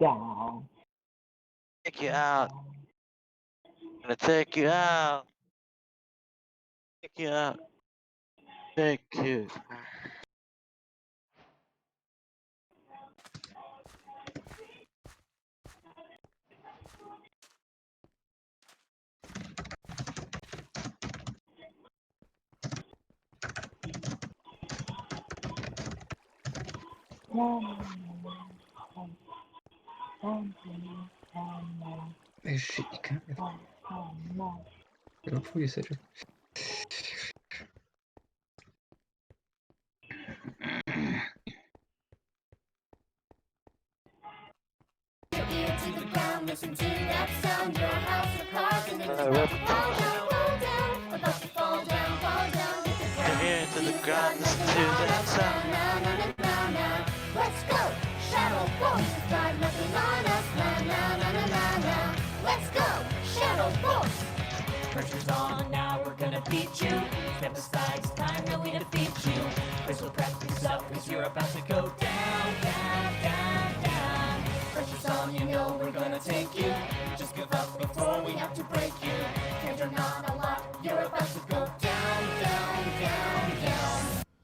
down. Take you out. I'm gonna take you out. Take you out. Take you.哎shit，你看，有人扑一下就。Listen to that sound, your house or cars, and then fall down, about to fall down, From here to the ground, listen to that sound. Let's go, Shadow Force, drive nothing on us, na. Let's go, Shadow Force. Pressure's on, now we're gonna beat you. Step aside, it's time that we defeat you. Crystal practice up, cause you're about to go down. Pressure's on, you know we're gonna take you. Just give up before we have to break you. Hands are not a lot, you're about to go down.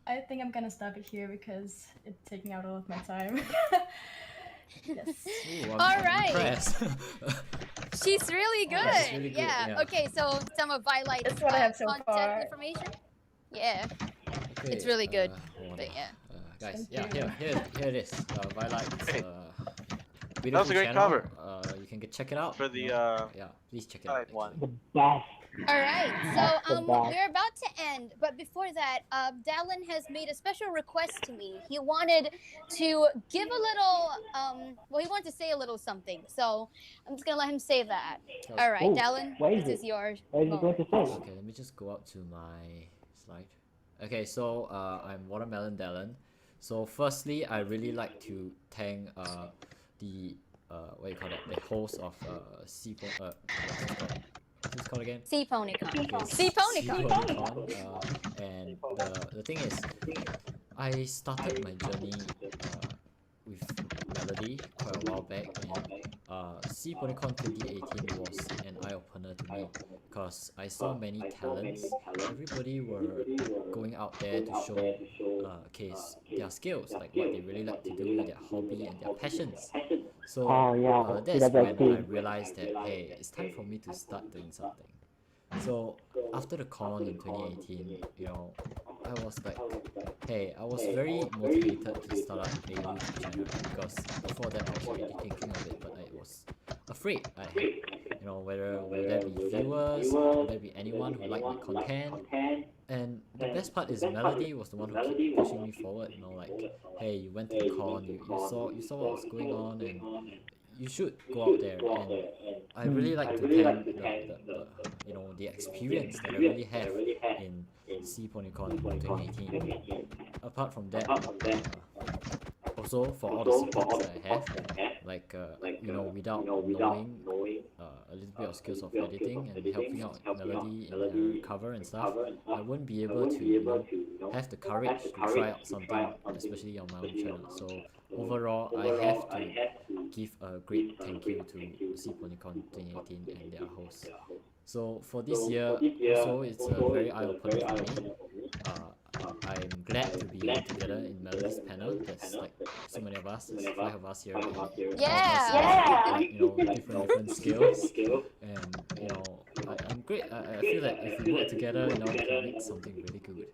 I think I'm gonna stop it here because it's taking out all of my time. Yes. Ooh, All right. impressed. She's really good. She's really good, yeah. Okay, so some of Violet's That's what I have so contact far. information. Yeah. Okay, It's really good, hold but on. yeah. Guys, Thank yeah, you. here it is. Violet's Great. beautiful That was a great channel. cover. You can check it out. For the, you know. Yeah, please check it out. side one. actually. The best. All right, so the best. we're about to end, but before that, Dallin has made a special request to me. He wanted to give a little, well, he wanted to say a little something, so I'm just gonna let him say that. All right, Oh, Dallin, what is this it? is yours. What is he going to say? Okay, let me just go out to my slide. Okay, so I'm Watermelon Dallin. So firstly, I really like to thank the what do you call that? The host of SEAPonyCon. What's it called again? SEAPonyCon. Okay, SEAPonyCon. And the thing is, I started my journey with Melody quite a while back, and SEAPonyCon 2018 was an eye-opener to me because I saw many talents. Everybody were going out there to show their skills, like what they really like to do, their hobby and their passions. So that's when I realized that hey, it's time for me to start doing something. So after the con in 2018, you know, I was like, hey, I was very motivated to start up a YouTube channel because before that I was already thinking of it, but I was afraid. I had, you know, whether will there be viewers, will there be anyone who like my content? And the best part is Melody was the one who kept pushing me forward. You know, like, hey, you went to the con, you saw what was going on, and you should go out there. And I really like to thank the you know, the experience that I really have in SEAPonyCon 2018. Apart from that, also for all the supports that I have, like you know, without knowing a little bit of skills of editing and helping out Melody in her cover and stuff, I wouldn't be able to, you know, have the courage to try out something, especially on my own channel. So overall, I have to give a great thank you to SEAPonyCon 2018 and their hosts. So for this year, also it's a very eye-opener for me. I'm glad to be together in Melody's panel. There's like so many of us, there's 5 of us here. And all of us have, like, you know, different skills. And you know, I'm great. I feel that if we work together, you know, we can make something really good.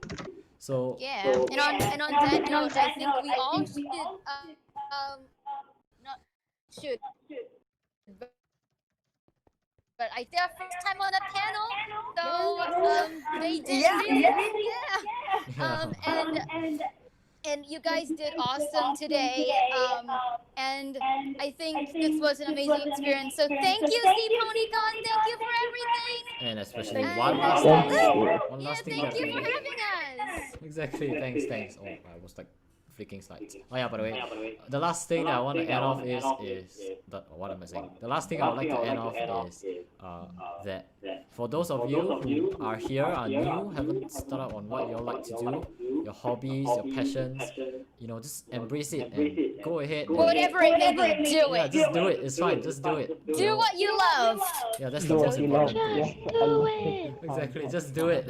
So Yeah, and on that note, I think we all should not should, but I think our first time on a panel, so they did really, and you guys did awesome today, and I think this was an amazing experience. So thank you, SEAPonyCon, thank you for everything. and especially And one last thing yeah, that thank you for having us. Exactly, thanks. Oh, I was like freaking slides. Oh yeah, by the way, the last thing that I want to end off is what am I saying? The last thing I would like to end off is that for those of you who are here, are new, haven't started on what you all like to do, your hobbies, your passions, you know, just embrace it and go ahead. Whatever it may be, do Yeah, it. just do it. It's fine. Just do it. You Do know? what you love. Yeah, that's the Do most what you love. important Yes, thing. I love it. Exactly. Just do it.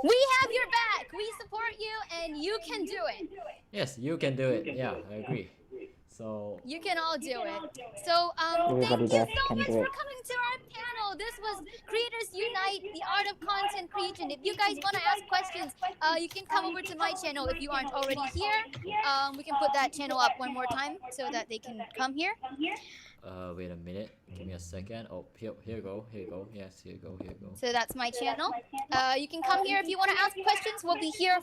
We have your back. We support you, and you can do it. Yes, you can do it. Yeah, I agree. So You can all do it. So, Everybody thank you does so can much do for it. coming to our panel. This was Creators Unite, the art of content creation. If you guys want to ask questions, you can come over to my channel if you aren't already here. We can put that channel up one more time so that they can come here. wait a minute. Give me a second. Oh, here you go. Here you go. Yes, here you go. Here you go. So that's my channel. You can come here if you want to ask questions. We'll be here.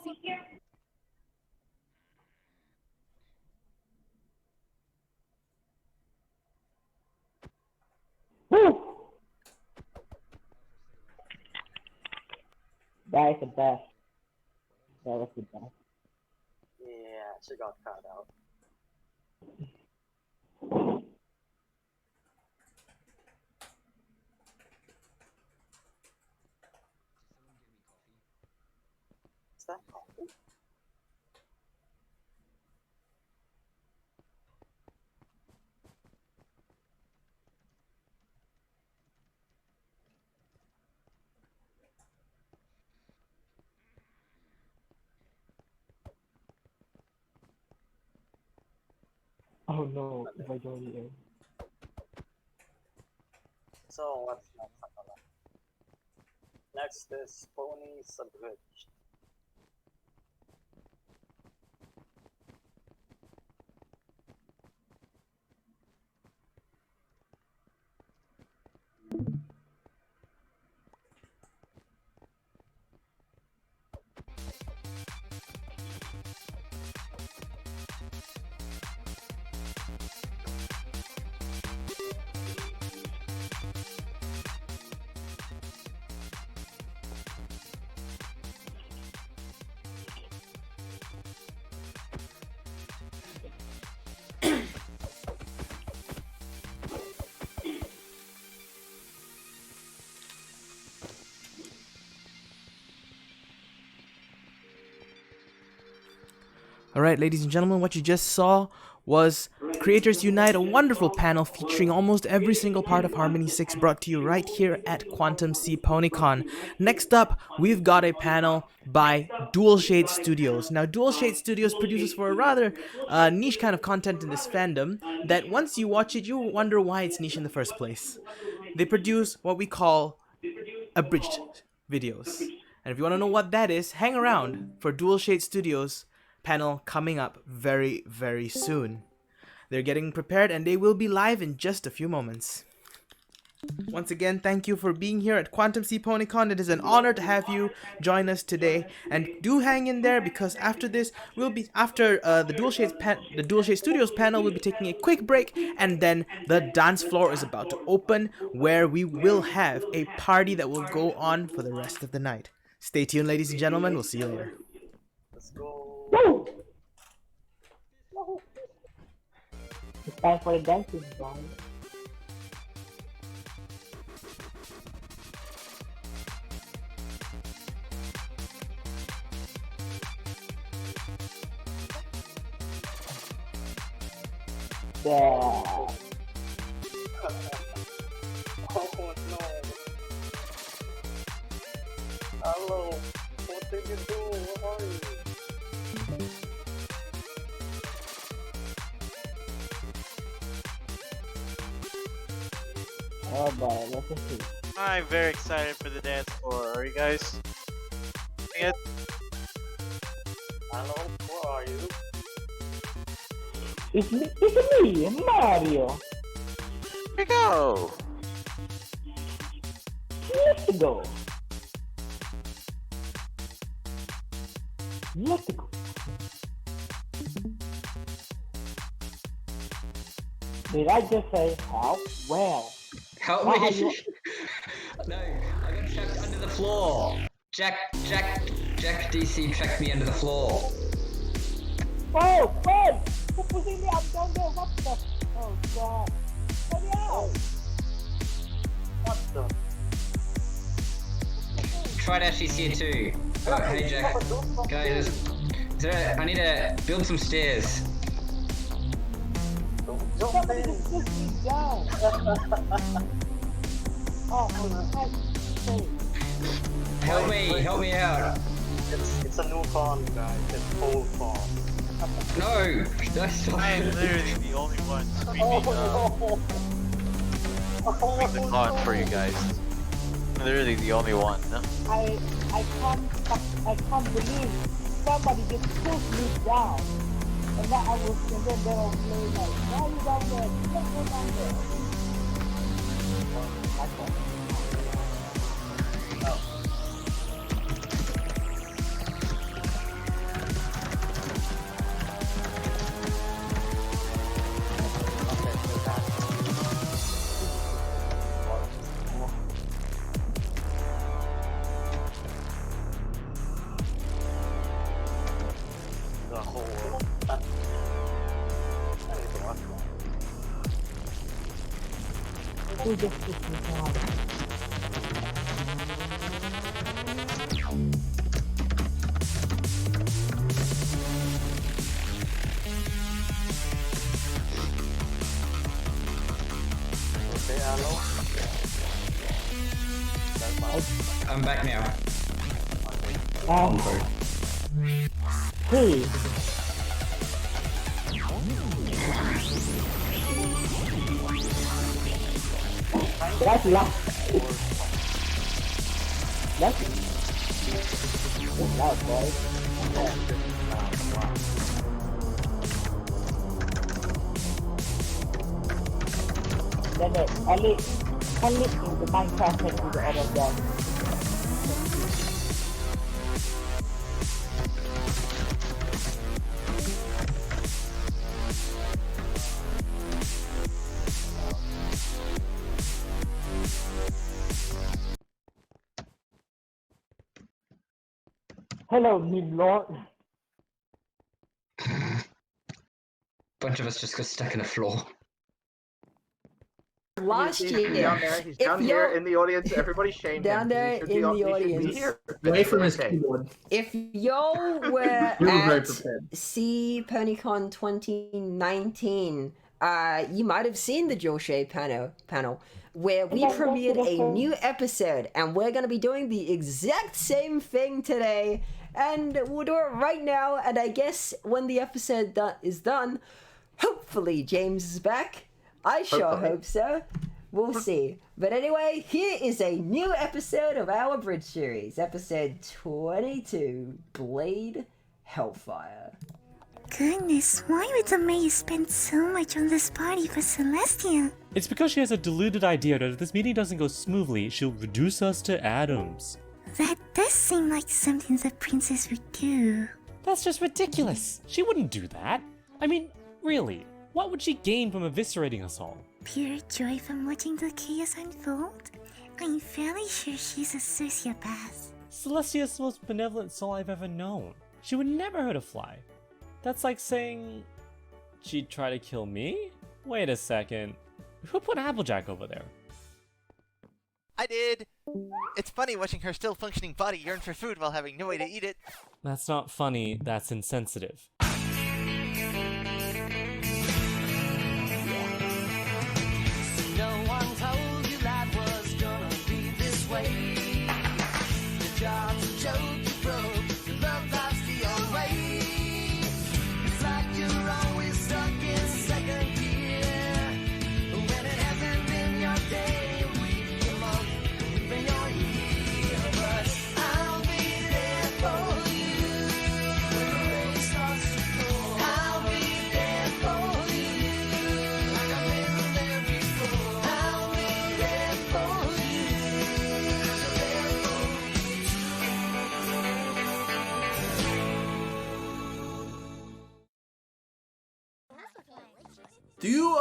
That is the best. That was the best. Yeah, she got cut out. Is that coffee? Oh no, if I join you. So what's next? Next is Pony Subridged. Alright, ladies and gentlemen, what you just saw was Creators Unite, a wonderful panel featuring almost every single part of Harmony 6 brought to you right here at Quantum SEAPonyCon. Next up, we've got a panel by Dual Shade Studios. Now, Dual Shade Studios produces for a rather niche kind of content in this fandom that once you watch it, you'll wonder why it's niche in the first place. They produce what we call abridged videos. And if you want to know what that is, hang around for Dual Shade Studios panel coming up very, very soon. They're getting prepared and they will be live in just a few moments. Once again, thank you for being here at Quantum SEAPonyCon. It is an honor to have you join us today, and do hang in there because after this, the Dual Shade Studios panel, will be taking a quick break, and then the dance floor is about to open, where we will have a party that will go on for the rest of the night. Stay tuned, ladies and gentlemen. We'll see you later. Let's go. Woo! It's time for the dancing, guys. Yeah. Oh no. Hello. What did you do? Where are you? Oh boy, let's see. I'm very excited for the dance floor. Are you guys? It? Hello, where are you? It's me, Mario. Here we go. Let's go. Let's go. Did I just say how? Well. Help Why are me! you- No, I got trapped under the floor. Jack DC tracked me under the floor. Oh, friend! Stop pushing me, I'm down there, what the? Oh god. Let me out! What the? Try to actually see it too. Oh, hey Jack. Can I just... Is there, I need to build some stairs. Somebody just push me down! Oh, for Christ's sake. Help me out. It's a new con, guys. It's old con. No, that's I am literally the only one screaming the con for you guys. I'm literally the only one. I can't believe somebody just pushed me down. And then I was, and then they were playing like, why are you down there? Don't go down there. The whole world. That is the last one. Who just pushed me down? Okay, hello. That's my... I'm back now. Oh. Hey. That's loud. That's loud, boy. Then only in the Minecraft can do the other dog. Hello, meme lord. Bunch of us just got stuck in the floor. Last He's year, down there. He's if down here in the audience. Everybody shame down him. there He should in be, the he should be audience. here. Away from his Okay. keyboard. if y'all were You were very at prepared. SEAPonyCon 2019, you might have seen the Joel Shea panel where we premiered a new episode, and we're going to be doing the exact same thing today, and we'll do it right now. And I guess when the episode is done, hopefully James is back. I sure Hopefully. hope so. We'll see. But anyway, here is a new episode of our Bridge series, episode 22, Blade Hellfire. Goodness, why would the maid spend so much on this party for Celestia? It's because she has a deluded idea that if this meeting doesn't go smoothly, she'll reduce us to atoms. That does seem like something the princess would do. That's just ridiculous. She wouldn't do that. I mean, really, what would she gain from eviscerating us all? Pure joy from watching the chaos unfold? I'm fairly sure she's a sociopath. Celestia's the most benevolent soul I've ever known. She would never hurt a fly. That's like saying she'd try to kill me? Wait a second. Who put Applejack over there? I did! It's funny watching her still functioning body yearn for food while having no way to eat it. That's not funny, that's insensitive. No one told you life was gonna be this way. Your job's a joke you broke, your love life's the old way. It's like you're always stuck in second gear. When it hasn't been your day, week, your month, even your year. But I'll be there for you. When the rain starts to pour, I'll be there for you. Like I've been there before. I'll be there for you. There for Do you,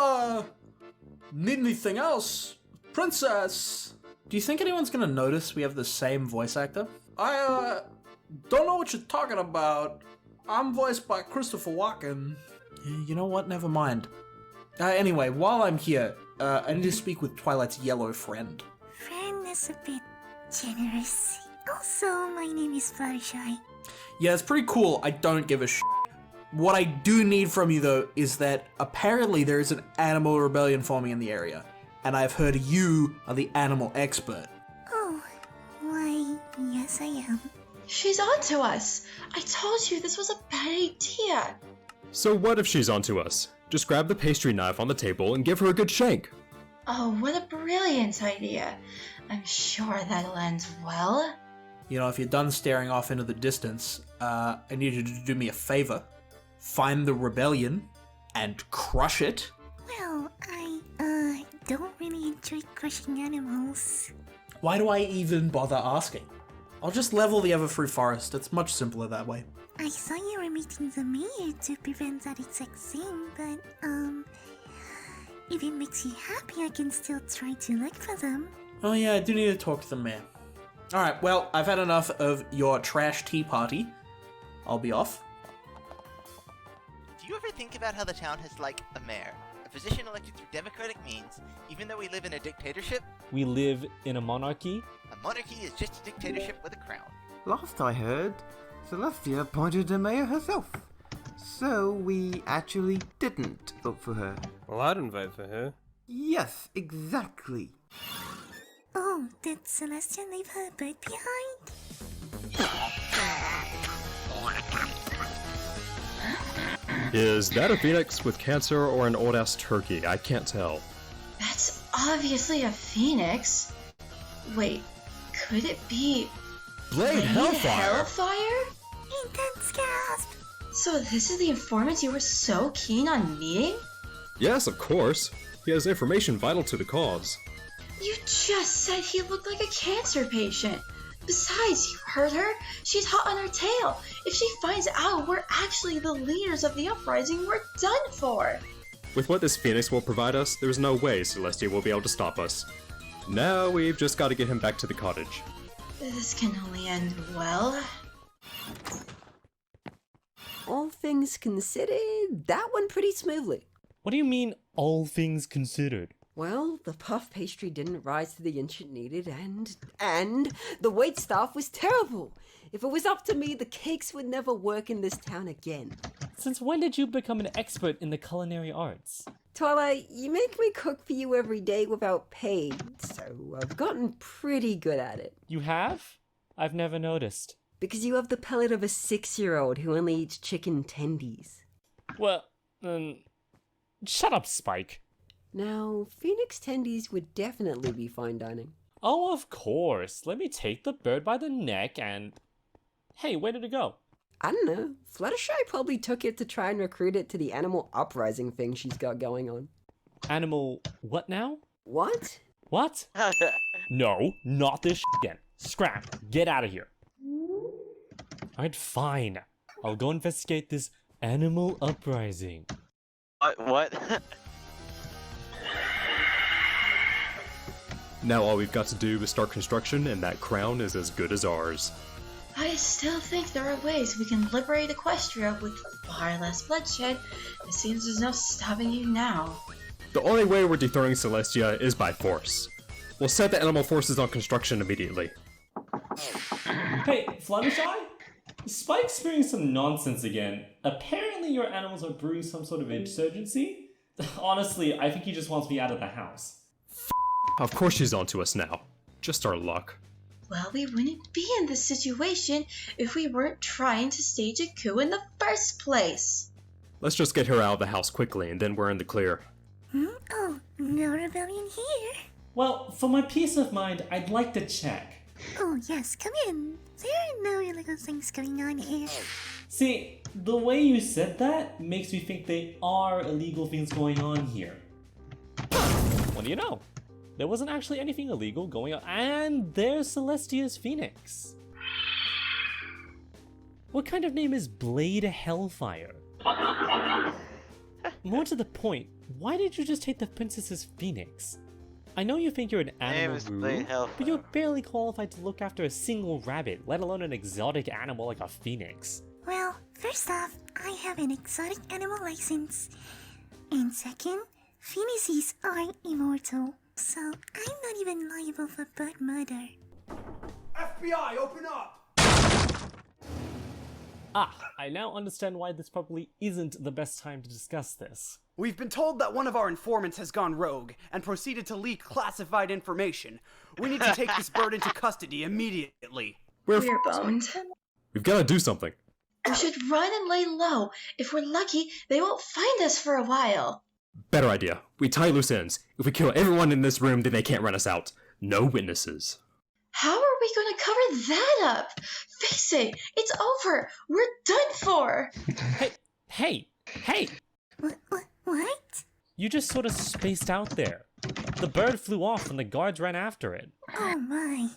need anything else? Princess! Do you think anyone's gonna notice we have the same voice actor? I, don't know what you're talking about, I'm voiced by Christopher Walken. You know what? Never mind. Anyway, while I'm here, I need to speak with Twilight's yellow friend. Friend is a bit generous. Also, my name is Fluttershy. Yeah, it's pretty cool. I don't give a shit. What I do need from you, though, is that apparently there is an animal rebellion forming in the area. And I've heard you are the animal expert. Oh, why, yes I am. She's on to us. I told you this was a bad idea. So what if she's onto us? Just grab the pastry knife on the table and give her a good shank. Oh, what a brilliant idea. I'm sure that'll end well. You know, if you're done staring off into the distance, I need you to do me a favor. Find the rebellion and crush it. Well, I, don't really enjoy crushing animals. Why do I even bother asking? I'll just level the Everfree Forest. It's much simpler that way. I saw you were meeting the mayor to prevent that exact thing, but, if it makes you happy, I can still try to look for them. Oh yeah, I do need to talk to the mayor. Alright, well, I've had enough of your trash tea party. I'll be off. Do you ever think about how the town has, like, a mayor? A position elected through democratic means, even though we live in a dictatorship? We live in a monarchy? A monarchy is just a dictatorship with a crown. Last I heard, Celestia appointed the mayor herself. So we actually didn't vote for her. Well, I didn't vote for her. Yes, exactly. Oh, did Celestia leave her bird behind? Is that a phoenix with cancer or an old-ass turkey? I can't tell. That's obviously a phoenix. Wait, could it be... Blade Hellfire? Hellfire? Intense gasp! So this is the informant you were so keen on meeting? Yes, of course. He has information vital to the cause. You just said he looked like a cancer patient. Besides, you heard her. She's hot on her tail. If she finds out we're actually the leaders of the uprising, we're done for. With what this phoenix will provide us, there's no way Celestia will be able to stop us. Now we've just got to get him back to the cottage. This can only end well. All things considered, that went pretty smoothly. What do you mean, all things considered? Well, the puff pastry didn't rise to the inch it needed, and the waitstaff was terrible. If it was up to me, the cakes would never work in this town again. Since when did you become an expert in the culinary arts? Twilight, you make me cook for you every day without pay, so I've gotten pretty good at it. You have? I've never noticed. Because you have the palate of a 6-year-old who only eats chicken tendies. Well, shut up, Spike. Now, Phoenix tendies would definitely be fine dining. Oh, of course. Let me take the bird by the neck and... Hey, where did it go? I don't know. Fluttershy probably took it to try and recruit it to the animal uprising thing she's got going on. Animal what now? What? What? No, not this again. Scram, get out of here. Alright, fine. I'll go investigate this animal uprising. What? Now all we've got to do is start construction, and that crown is as good as ours. I still think there are ways we can liberate Equestria with far less bloodshed. It seems there's no stopping you now. The only way we're dethroning Celestia is by force. We'll set the animal forces on construction immediately. Hey, Fluttershy? Spike's spewing some nonsense again. Apparently your animals are brewing some sort of insurgency? Honestly, I think he just wants me out of the house. Of course she's onto us now. Just our luck. Well, we wouldn't be in this situation if we weren't trying to stage a coup in the first place. Let's just get her out of the house quickly, and then we're in the clear. Oh, no rebellion here. Well, for my peace of mind, I'd like to check. Oh yes, come in. There are no illegal things going on here. See, the way you said that makes me think there are illegal things going on here. What do you know? There wasn't actually anything illegal going on, and there's Celestia's Phoenix. What kind of name is Blade Hellfire? More to the point, why did you just take the princess's Phoenix? I know you think you're an animal guru, but you're barely qualified to look after a single rabbit, let alone an exotic animal like a phoenix. Well, First off, I have an exotic animal license. And second, fantasies are immortal. So I'm not even liable for bird murder. FBI, open up! I now understand why this probably isn't the best time to discuss this. We've been told that one of our informants has gone rogue and proceeded to leak classified information. We need to take this bird into custody immediately. We're boned. We've got to do something. We should run and lay low. If we're lucky, they won't find us for a while. Better idea. We tie loose ends. If we kill everyone in this room, then they can't run us out. No witnesses. How are we going to cover that up? Face it, it's over. We're done for. Hey! What? You just sort of spaced out there. The bird flew off and the guards ran after it. Oh my.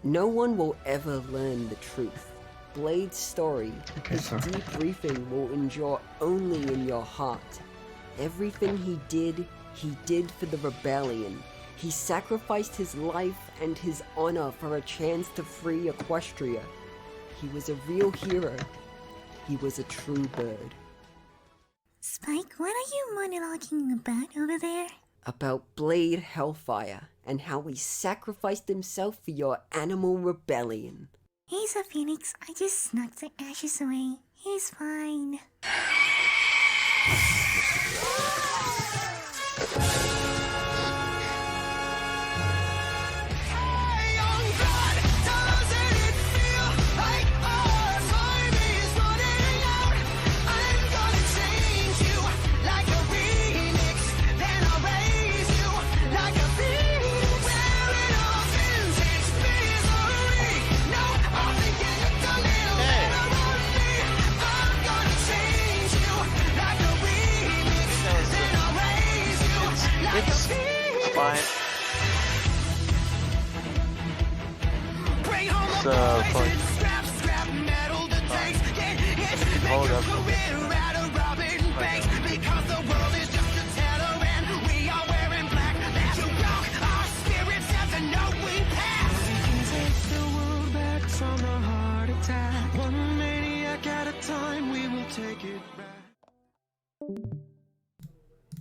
No one will ever learn the truth. Blade's story, his debriefing will endure only in your heart. Everything he did for the rebellion. He sacrificed his life and his honor for a chance to free Equestria. He was a real hero. He was a true bird. Spike, what are you monologuing about over there? About Blade Hellfire and how he sacrificed himself for your animal rebellion. He's a phoenix. I just snuck the ashes away. He's fine. It's fine. It's fun. Hold up.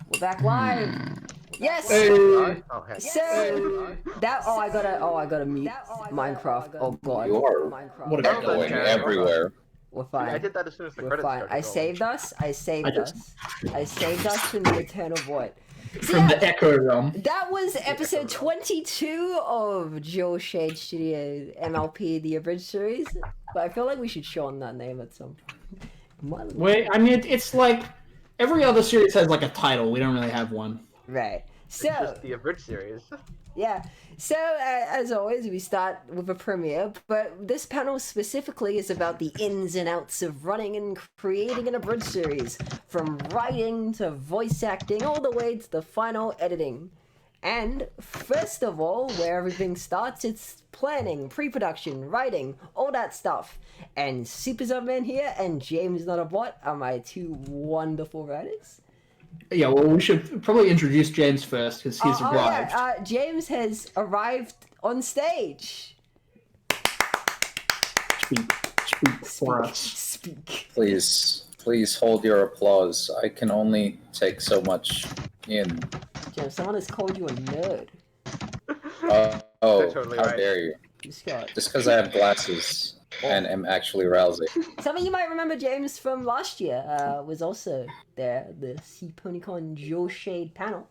We're back live. Yes. Hey. So that I gotta mute Minecraft. Oh god. Minecraft. What are you doing everywhere? We're fine. I did that as soon as the We're credits fine. started I rolling. saved us. I saved us from the eternal void. So From the Echo Realm. that was episode 22 of Joel Shade Studios MLP the Abridged series. But I feel like we should shorten that name at some point. Wait, I mean, it's like every other series has like a title. We don't really have one. Right. So It's just the abridged series. yeah. So as always, we start with a premiere, but this panel specifically is about the ins and outs of running and creating an abridged series, from writing to voice acting, all the way to the final editing. And first of all, where everything starts, it's planning, pre-production, writing, all that stuff. And Super Zubman here and James Not a Bot are my two wonderful writers. Yeah, well, we should probably introduce James first because he's arrived. Yeah, James has arrived on stage. Speak for us. Speak. Please hold your applause. I can only take so much in. James, someone has called you a nerd. Oh, totally how right. dare you. Scott. Just because I have glasses and am actually rousing. Some of you might remember James from last year, was also there, the SEAPonyCon Joe Shade panel.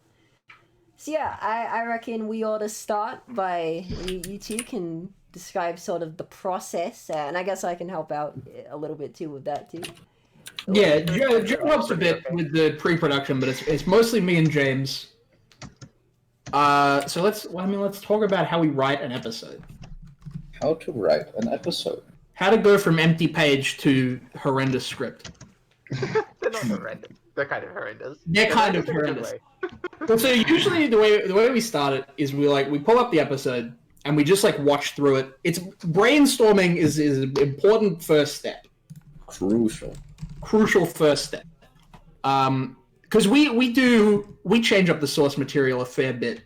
So yeah, I reckon we ought to start by, you two can describe sort of the process, and I guess I can help out a little bit too with that too. Yeah, Joe helps a bit with the pre-production, but it's mostly me and James. So let's talk about how we write an episode. How to write an episode. How to go from empty page to horrendous script. They're not horrendous. They're kind of horrendous. They're kind of in a good horrendous. way. Well, so usually the way we start it is we pull up the episode and we just like watch through it. It's brainstorming is an important first step. Crucial first step. Because we change up the source material a fair bit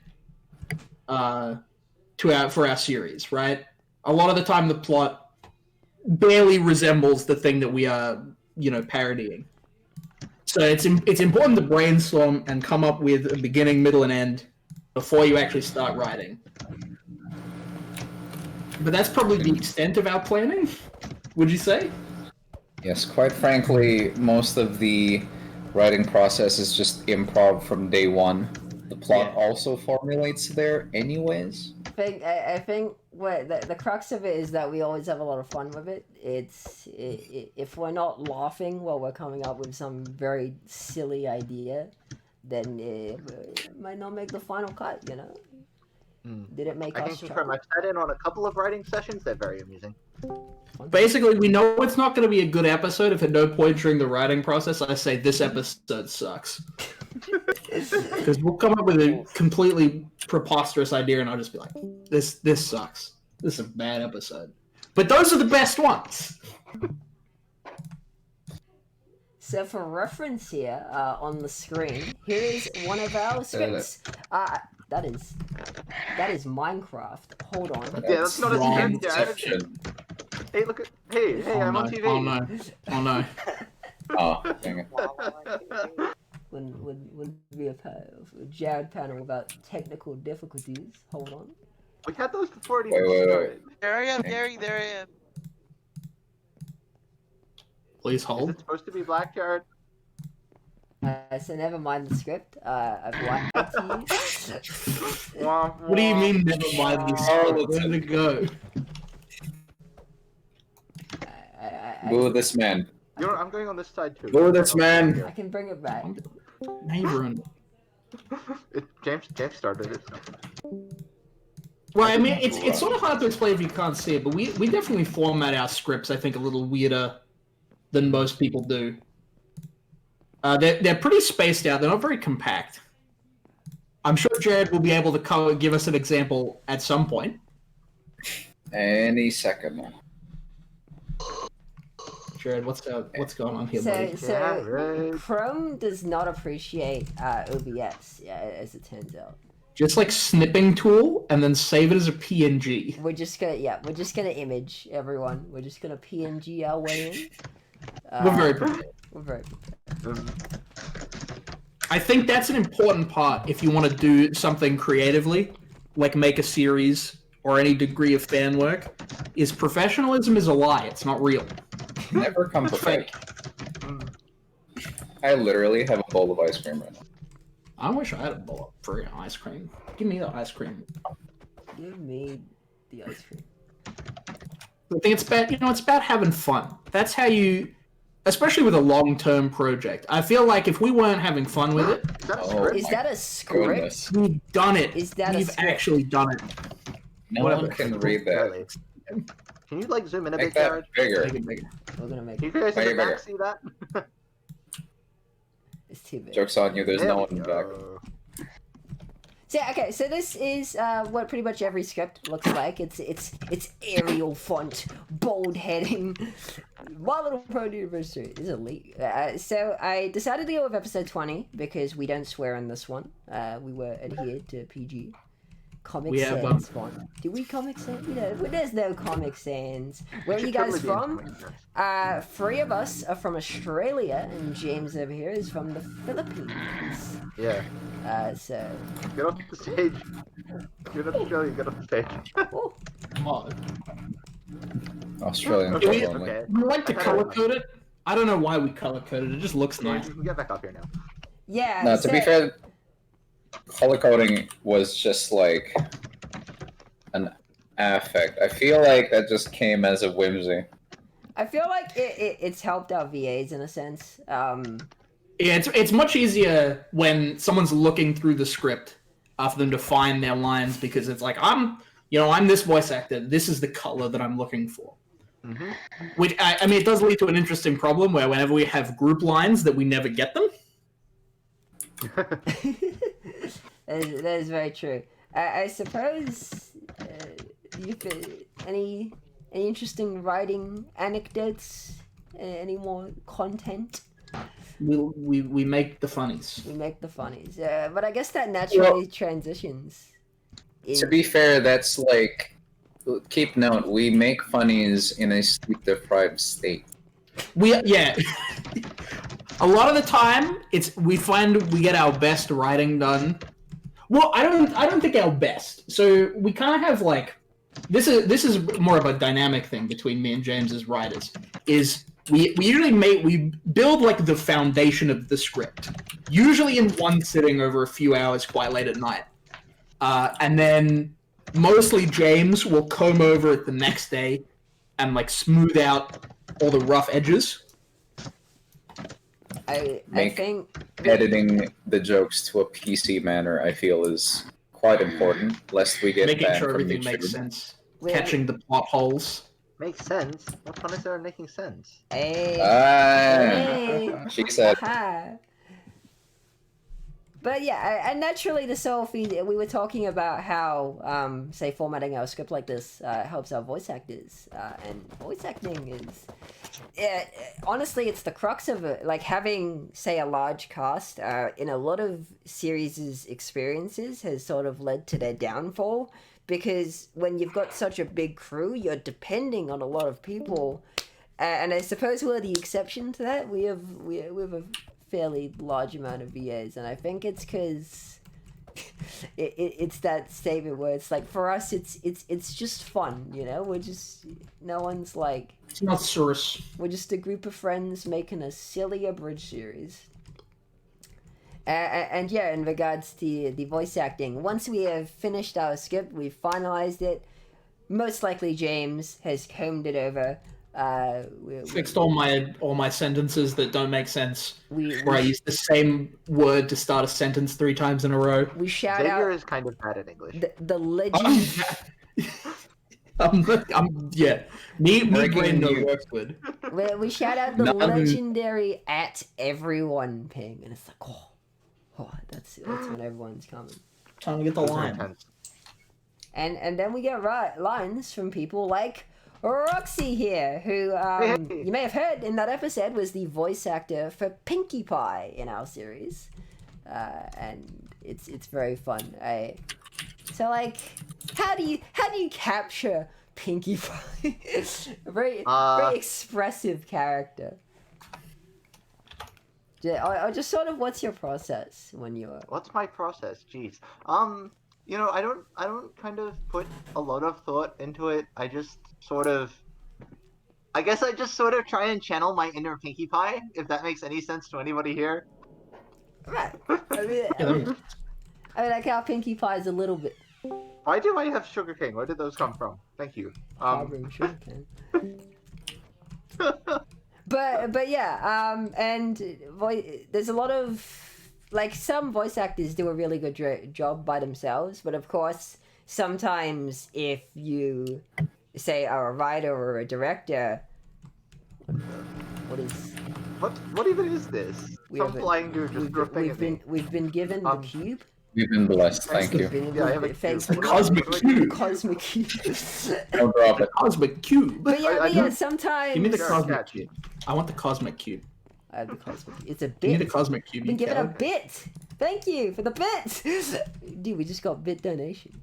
for our series, right? A lot of the time the plot barely resembles the thing that we are, parodying. So it's important to brainstorm and come up with a beginning, middle, and end before you actually start writing. But that's probably the extent of our planning, would you say? Yes, quite frankly, most of the writing process is just improv from day one. The plot also formulates there anyways. I think what the crux of it is that we always have a lot of fun with it. If we're not laughing while we're coming up with some very silly idea, then it might not make the final cut, Did it make I us can confirm. I've sat in on a couple of writing sessions. They're very amusing. Basically, we know it's not going to be a good episode if at no point during the writing process I say this episode sucks. Because we'll come up with a completely preposterous idea and I'll just be like, this sucks. This is a bad episode. But those are the best ones. So for reference here, on the screen, here is one of our scripts. That is Minecraft. Hold on. Yeah, that's not a script. Hey, look at. Hey, I'm on TV. Oh no. Oh, dang it. When we have a Jared panel about technical difficulties. Hold on. We had those before it even started. There I am, Gary. There I am. Please hold. Is it supposed to be black, Jared? So never mind the script. I've lied to you. What do you mean never mind the script? Where did it go? Boo this man. I'm going on this side too. Boo this man. I can bring it back. Now you ruined it. James started it. Right, I mean, it's sort of hard to explain if you can't see it, but we definitely format our scripts, I think, a little weirder than most people do. They're pretty spaced out. They're not very compact. I'm sure Jared will be able to give us an example at some point. Any second now. Jared, what's going on here, buddy? So Chrome does not appreciate OBS, as it turns out. Just like snipping tool, and then save it as a PNG. We're just gonna image everyone. We're just gonna PNG our way in. We're very prepared. We're very prepared. I think that's an important part if you want to do something creatively, like make a series or any degree of fan work, is professionalism is a lie. It's not real. Never come prepared. I literally have a bowl of ice cream right now. I wish I had a bowl of free ice cream. Give me the ice cream. Give me the ice cream. I think it's bad. It's about having fun. That's how you, especially with a long-term project. I feel like if we weren't having fun with it, is that a script? Goodness. We've done it. Is that we've actually done it? No one can read that. Can you zoom in a Make bit, that Jared? bigger. We're gonna make Can it. you guys in the Make it back bigger. see that? It's too big. Joke's on you, there's no one in the back. So this is what pretty much every script looks like. It's Arial font, bold heading. My Little Pony Anniversary is elite. So I decided to go with episode 20 because we don't swear in this one. We were adhered to PG. Comic Sans font. Do we Comic Sans? There's no Comic Sans. Where are you guys from? 3 of us are from Australia, and James over here is from the Philippines. Yeah. So. Get off the stage. You're not Australian, get off the stage. Come on. Australian. Do we, Okay. we like to color code it. I don't know why we color coded it. It just looks nice. You can get back up here now. Yeah. No, to be fair, color coding was just like an affect. I feel like that just came as a whimsy. I feel like it's helped our VAs in a sense. Yeah, it's much easier when someone's looking through the script for them to find their lines because it's like I'm this voice actor. This is the color that I'm looking for. Mm-hmm. Which I mean, it does lead to an interesting problem where whenever we have group lines that we never get them. That is very true. I suppose any interesting writing anecdotes, any more content. We make the funnies. We make the funnies, but I guess that naturally transitions. To be fair, that's like. Keep note, we make funnies in a sleep-deprived state. Yeah. A lot of the time, we find we get our best writing done. Well, I don't think our best. So we kind of have like this is more of a dynamic thing between me and James as writers. Is we usually build like the foundation of the script, usually in one sitting over a few hours, quite late at night, and then. Mostly James will comb over it the next day and like smooth out all the rough edges. I think editing the jokes to a PC manner, I feel, is quite important, lest we get making banned sure from everything YouTube. makes sense, catching the plot holes. Makes sense? What fun is there in making sense? Hey. She said. Aha. But yeah, and naturally the soul feed, we were talking about how, say, formatting our script like this helps our voice actors. And voice acting is, honestly, it's the crux of it. Like having, say, a large cast in a lot of series' experiences has sort of led to their downfall. Because when you've got such a big crew, you're depending on a lot of people. And I suppose we're the exception to that. We have a fairly large amount of VAs, and I think it's because it's that statement where it's like for us it's just fun, we're just no one's like it's not source. We're just a group of friends making a silly abridged series. And yeah, in regards to the voice acting, once we have finished our script, we've finalized it, most likely James has combed it over. Fixed all my sentences that don't make sense. Where I use the same word to start a sentence 3 times in a row. We shout Xavier out is kind of bad at English. The legend. Yeah. Me brain no works good. We shout out the legendary at everyone ping, and it's like that's when everyone's coming. Trying to get the line. And then we get lines from people like Roxy here, who you may have heard in that episode was the voice actor for Pinkie Pie in our series, and it's very fun. So like, how do you capture Pinkie Pie? A very expressive character. Or just sort of, what's your process when you're? What's my process? Jeez. I don't kind of put a lot of thought into it. I just sort of try and channel my inner Pinkie Pie, if that makes any sense to anybody here. Right. I mean, like how Pinkie Pie is a little bit. Why do I have sugarcane? Where did those come from? Thank you. Sugarcane. But yeah, and there's a lot of, like, some voice actors do a really good job by themselves, but of course, sometimes if you, say, are a writer or a director, what even is this? Some flying dude just drifting at me. We've been given the cube. We've been blessed, thank you. Yeah, I have a cube. The cosmic cube. Cosmic cube. Don't drop it. Cosmic cube. But yeah, sometimes. Give me the cosmic cube. I want the cosmic cube. I have the cosmic. It's a bit. Give me the cosmic cube. Been given a bit. Thank you for the bit. Dude, we just got bit donation.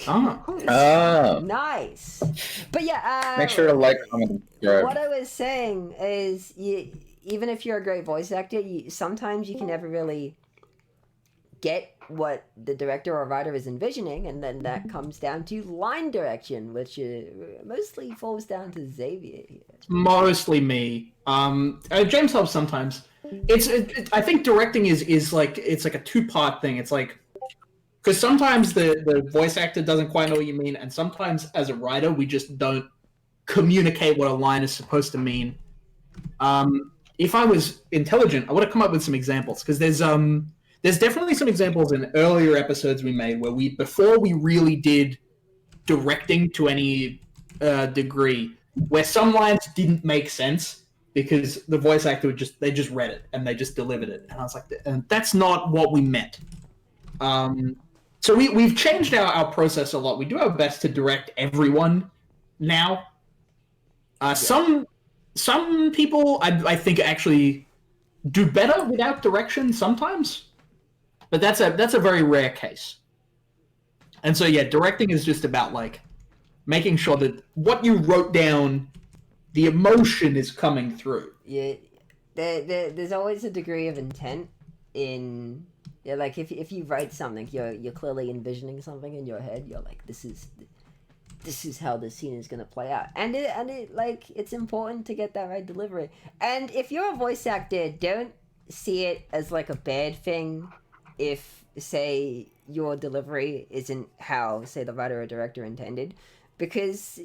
Nice. But yeah. Make sure to like, comment, and subscribe. What I was saying is, even if you're a great voice actor, sometimes you can never really get what the director or writer is envisioning, and then that comes down to line direction, which mostly falls down to Xavier here. Mostly me. James helps sometimes. I think directing is like, it's like a 2-part thing. It's like, because sometimes the voice actor doesn't quite know what you mean, and sometimes as a writer we just don't communicate what a line is supposed to mean. If I was intelligent, I would have come up with some examples, because there's definitely some examples in earlier episodes we made where before we really did directing to any degree, where some lines didn't make sense because the voice actor just read it and they just delivered it, and I was like, and that's not what we meant. So we've changed our process a lot. We do our best to direct everyone now. Some people I think actually do better without direction sometimes, but that's a very rare case. And so yeah, directing is just about like making sure that what you wrote down, the emotion is coming through. Yeah, there's always a degree of intent in, yeah, like if you write something, you're clearly envisioning something in your head. You're like, this is how the scene is gonna play out, and it like, it's important to get that right delivery. And if you're a voice actor, don't see it as like a bad thing if, say, your delivery isn't how, say, the writer or director intended, because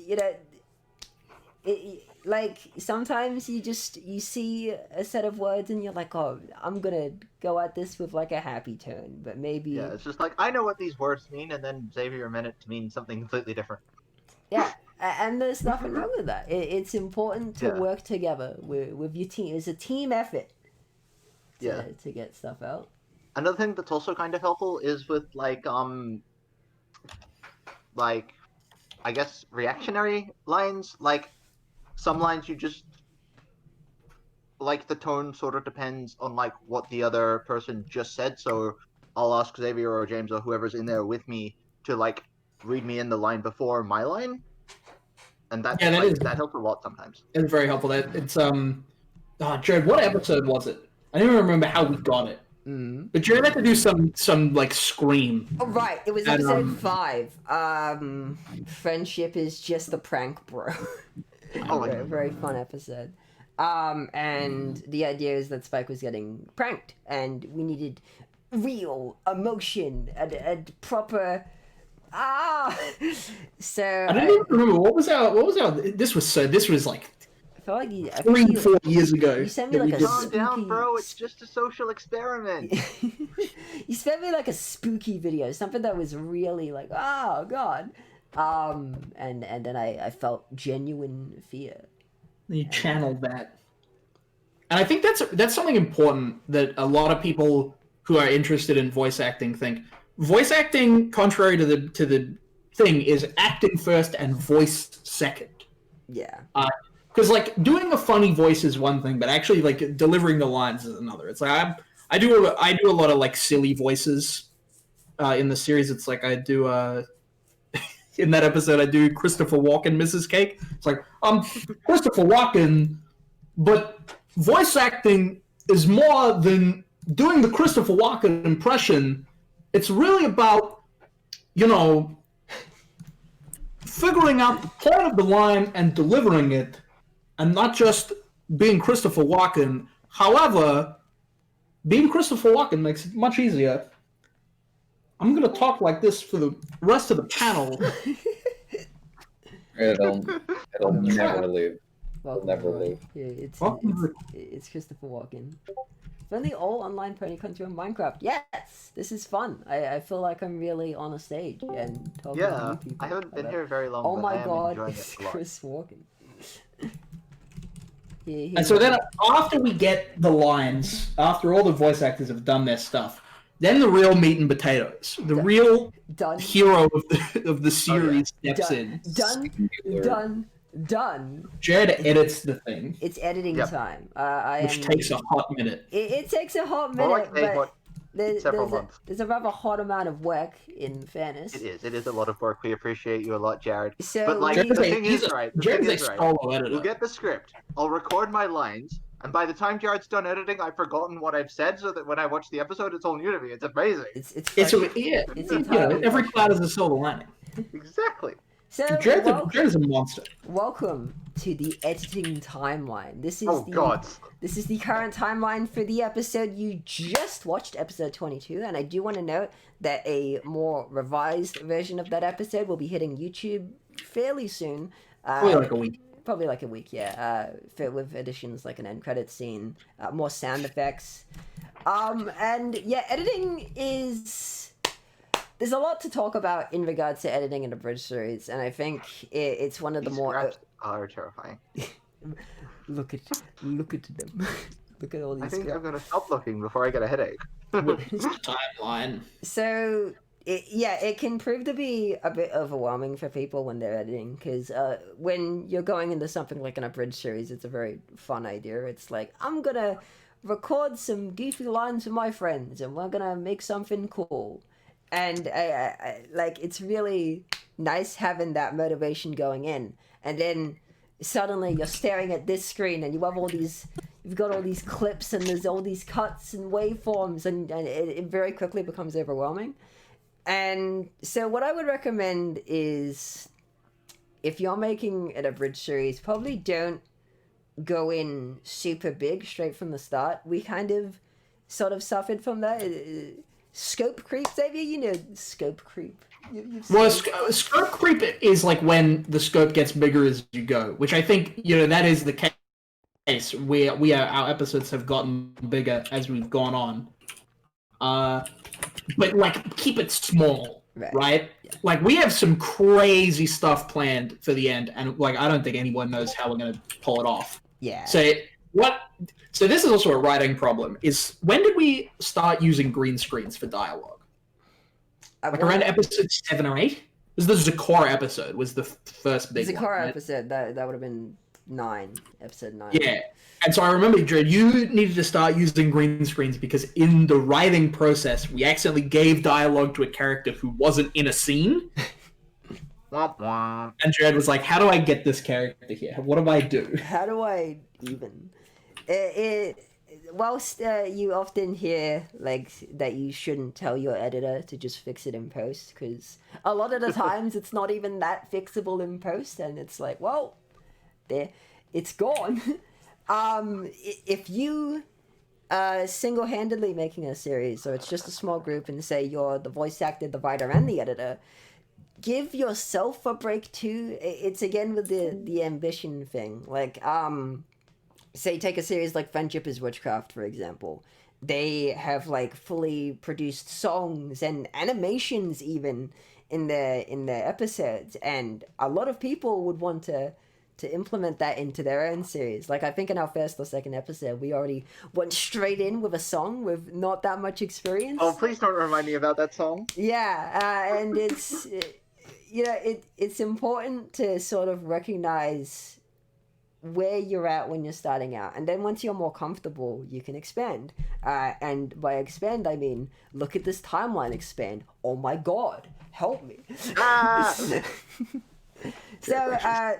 like sometimes you see a set of words and you're like, oh, I'm gonna go at this with like a happy tone, but maybe it's just like, I know what these words mean, and then Xavier meant it to mean something completely different. Yeah, and there's nothing wrong with that. It's important to work together with your team. It's a team effort to get stuff out. Another thing that's also kind of helpful is with like I guess reactionary lines. Like some lines you just like, the tone sort of depends on like what the other person just said. So I'll ask Xavier or James or whoever's in there with me to like read me in the line before my line, and that helps a lot sometimes. It's very helpful. It's Jared, what episode was it? I don't even remember how we got it. But Jared had to do some like scream. Oh right, it was episode 5. Friendship is just a prank, bro. Very fun episode. And the idea is that Spike was getting pranked, and we needed real emotion and proper. So I don't even remember what was our. This was like I feel like 3-4 years ago. You sent me like a calm down, bro. It's just a social experiment. You sent me like a spooky video, something that was really like, oh god. And then I felt genuine fear. You channeled that, and I think that's something important that a lot of people who are interested in voice acting think. Voice acting, contrary to the thing, is acting first and voice second. Yeah. Because like doing a funny voice is one thing, but actually like delivering the lines is another. It's like I do a lot of like silly voices in the series. It's like I do in that episode I do Christopher Walken, Mrs. Cake. It's like Christopher Walken, but voice acting is more than doing the Christopher Walken impression. It's really about, figuring out the point of the line and delivering it, and not just being Christopher Walken. However, being Christopher Walken makes it much easier. I'm going to talk like this for the rest of the panel. It'll never leave. It'll never leave. Yeah, it's Christopher Walken. Finally, all online PonyCon on Minecraft. Yes, this is fun. I feel like I'm really on a stage and talking to new people. I haven't been here very long. Oh but I my am god, enjoying it's it a lot. Chris Walken. And so then, after we get the lines, after all the voice actors have done their stuff, then the real meat and potatoes, the real hero of the series steps in. Done. Jared edits the thing. It's editing time. Which takes a hot minute. It takes a hot minute, but there's a rather hot amount of work, in fairness. It is a lot of work. We appreciate you a lot, Jared. So but like, Jared's the thing is right. Jared's a solo editor. We'll get the script. I'll record my lines, and by the time Jared's done editing, I've forgotten what I've said, so that when I watch the episode, it's all new to me. It's amazing. Every cloud is a silver lining. Exactly. So Jared's a monster. Welcome to the editing timeline. This is the current timeline for the episode you just watched, episode 22, and I do want to note that a more revised version of that episode will be hitting YouTube fairly soon. Probably like a week. probably like a week, yeah. With additions like an end credit scene, more sound effects, and yeah, editing is. There's a lot to talk about in regards to editing in a bridge series, and I think it's one of the These more. scraps are terrifying. Look at them. Look at all these. I think scraps. I'm gonna stop looking before I get a headache. Timeline. So it can prove to be a bit overwhelming for people when they're editing, because when you're going into something like an abridged series, it's a very fun idea. It's like, I'm gonna record some goofy lines with my friends, and we're gonna make something cool. And I like, it's really nice having that motivation going in, and then suddenly you're staring at this screen and you have all these. You've got all these clips and there's all these cuts and waveforms, and it very quickly becomes overwhelming. And so what I would recommend is, if you're making an abridged series, probably don't go in super big straight from the start. We kind of sort of suffered from that. Scope creep, Xavier? You know scope creep. Well, scope creep is like when the scope gets bigger as you go, which I think, that is the case. Where our episodes have gotten bigger as we've gone on, but like keep it small, right? Yeah. Like we have some crazy stuff planned for the end, and like I don't think anyone knows how we're gonna pull it off. Yeah. So this is also a writing problem. Is when did we start using green screens for dialogue? Like around episode 7 or 8? This is the Zakora episode. Was the first big Zakora one, right? episode that would have been episode 9. Yeah. And so I remember, Jared, you needed to start using green screens because in the writing process, we accidentally gave dialogue to a character who wasn't in a scene. And Jared was like, how do I get this character here? What do I do? How do I even? Whilst you often hear like that you shouldn't tell your editor to just fix it in post, because a lot of the times it's not even that fixable in post, and it's like, well, there, it's gone. If you single-handedly making a series, so it's just a small group, and say you're the voice actor, the writer, and the editor, give yourself a break too. It's again with the ambition thing. Like, say take a series like Friendship is Witchcraft, for example. They have like fully produced songs and animations even in their episodes, and a lot of people would want to implement that into their own series. Like I think in our first or second episode, we already went straight in with a song with not that much experience. Oh, please don't remind me about that song. Yeah, and it's it's important to sort of recognize where you're at when you're starting out, and then once you're more comfortable, you can expand. And by expand, I mean look at this timeline expand. Oh my God, help me! So,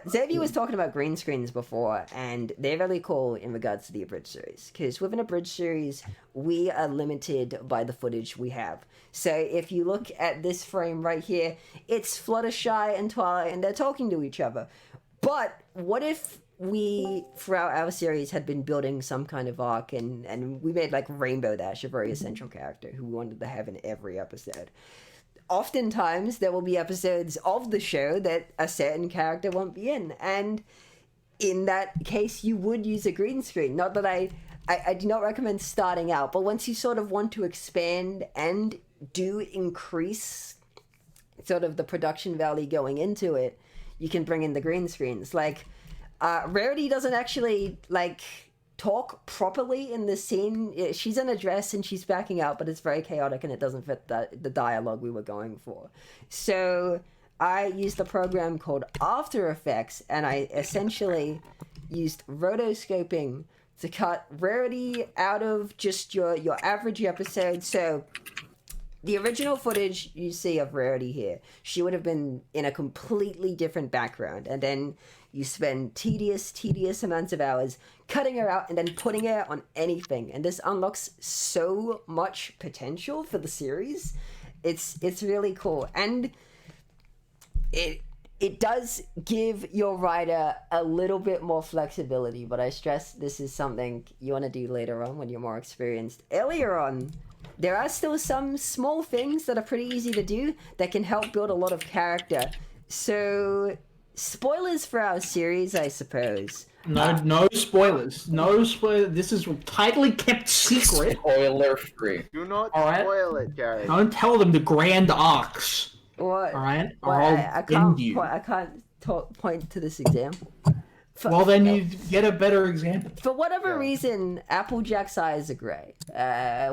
Xavier was talking about green screens before, and they're really cool in regards to the abridged series, because with an abridged series, we are limited by the footage we have. So if you look at this frame right here, it's Fluttershy and Twilight, and they're talking to each other. But what if we, throughout our series, had been building some kind of arc, and we made, like, Rainbow Dash a very essential character who we wanted to have in every episode? Oftentimes there will be episodes of the show that a certain character won't be in, and in that case you would use a green screen. Not that I do not recommend starting out, but once you sort of want to expand and do increase sort of the production value going into it, you can bring in the green screens. Like Rarity doesn't actually like talk properly in this scene. She's in a dress and she's backing out, but it's very chaotic and it doesn't fit the dialogue we were going for. So I used a program called After Effects, and I essentially used rotoscoping to cut Rarity out of just your average episode. So the original footage you see of Rarity here, she would have been in a completely different background, and then you spend tedious amounts of hours cutting her out and then putting her on anything, and this unlocks so much potential for the series. It's really cool, and it does give your writer a little bit more flexibility, but I stress this is something you want to do later on when you're more experienced. Earlier on, there are still some small things that are pretty easy to do that can help build a lot of character. So spoilers for our series, I suppose. No spoilers. No spoilers. This is tightly kept secret. Spoiler free. Do not Alright. spoil it, Jared. Don't tell them the grand arcs. What? Alright? Well, Or I I'll can't. end you. I can't point to this exam. Well, then you get a better example. For whatever reason, Applejack's eyes are grey. I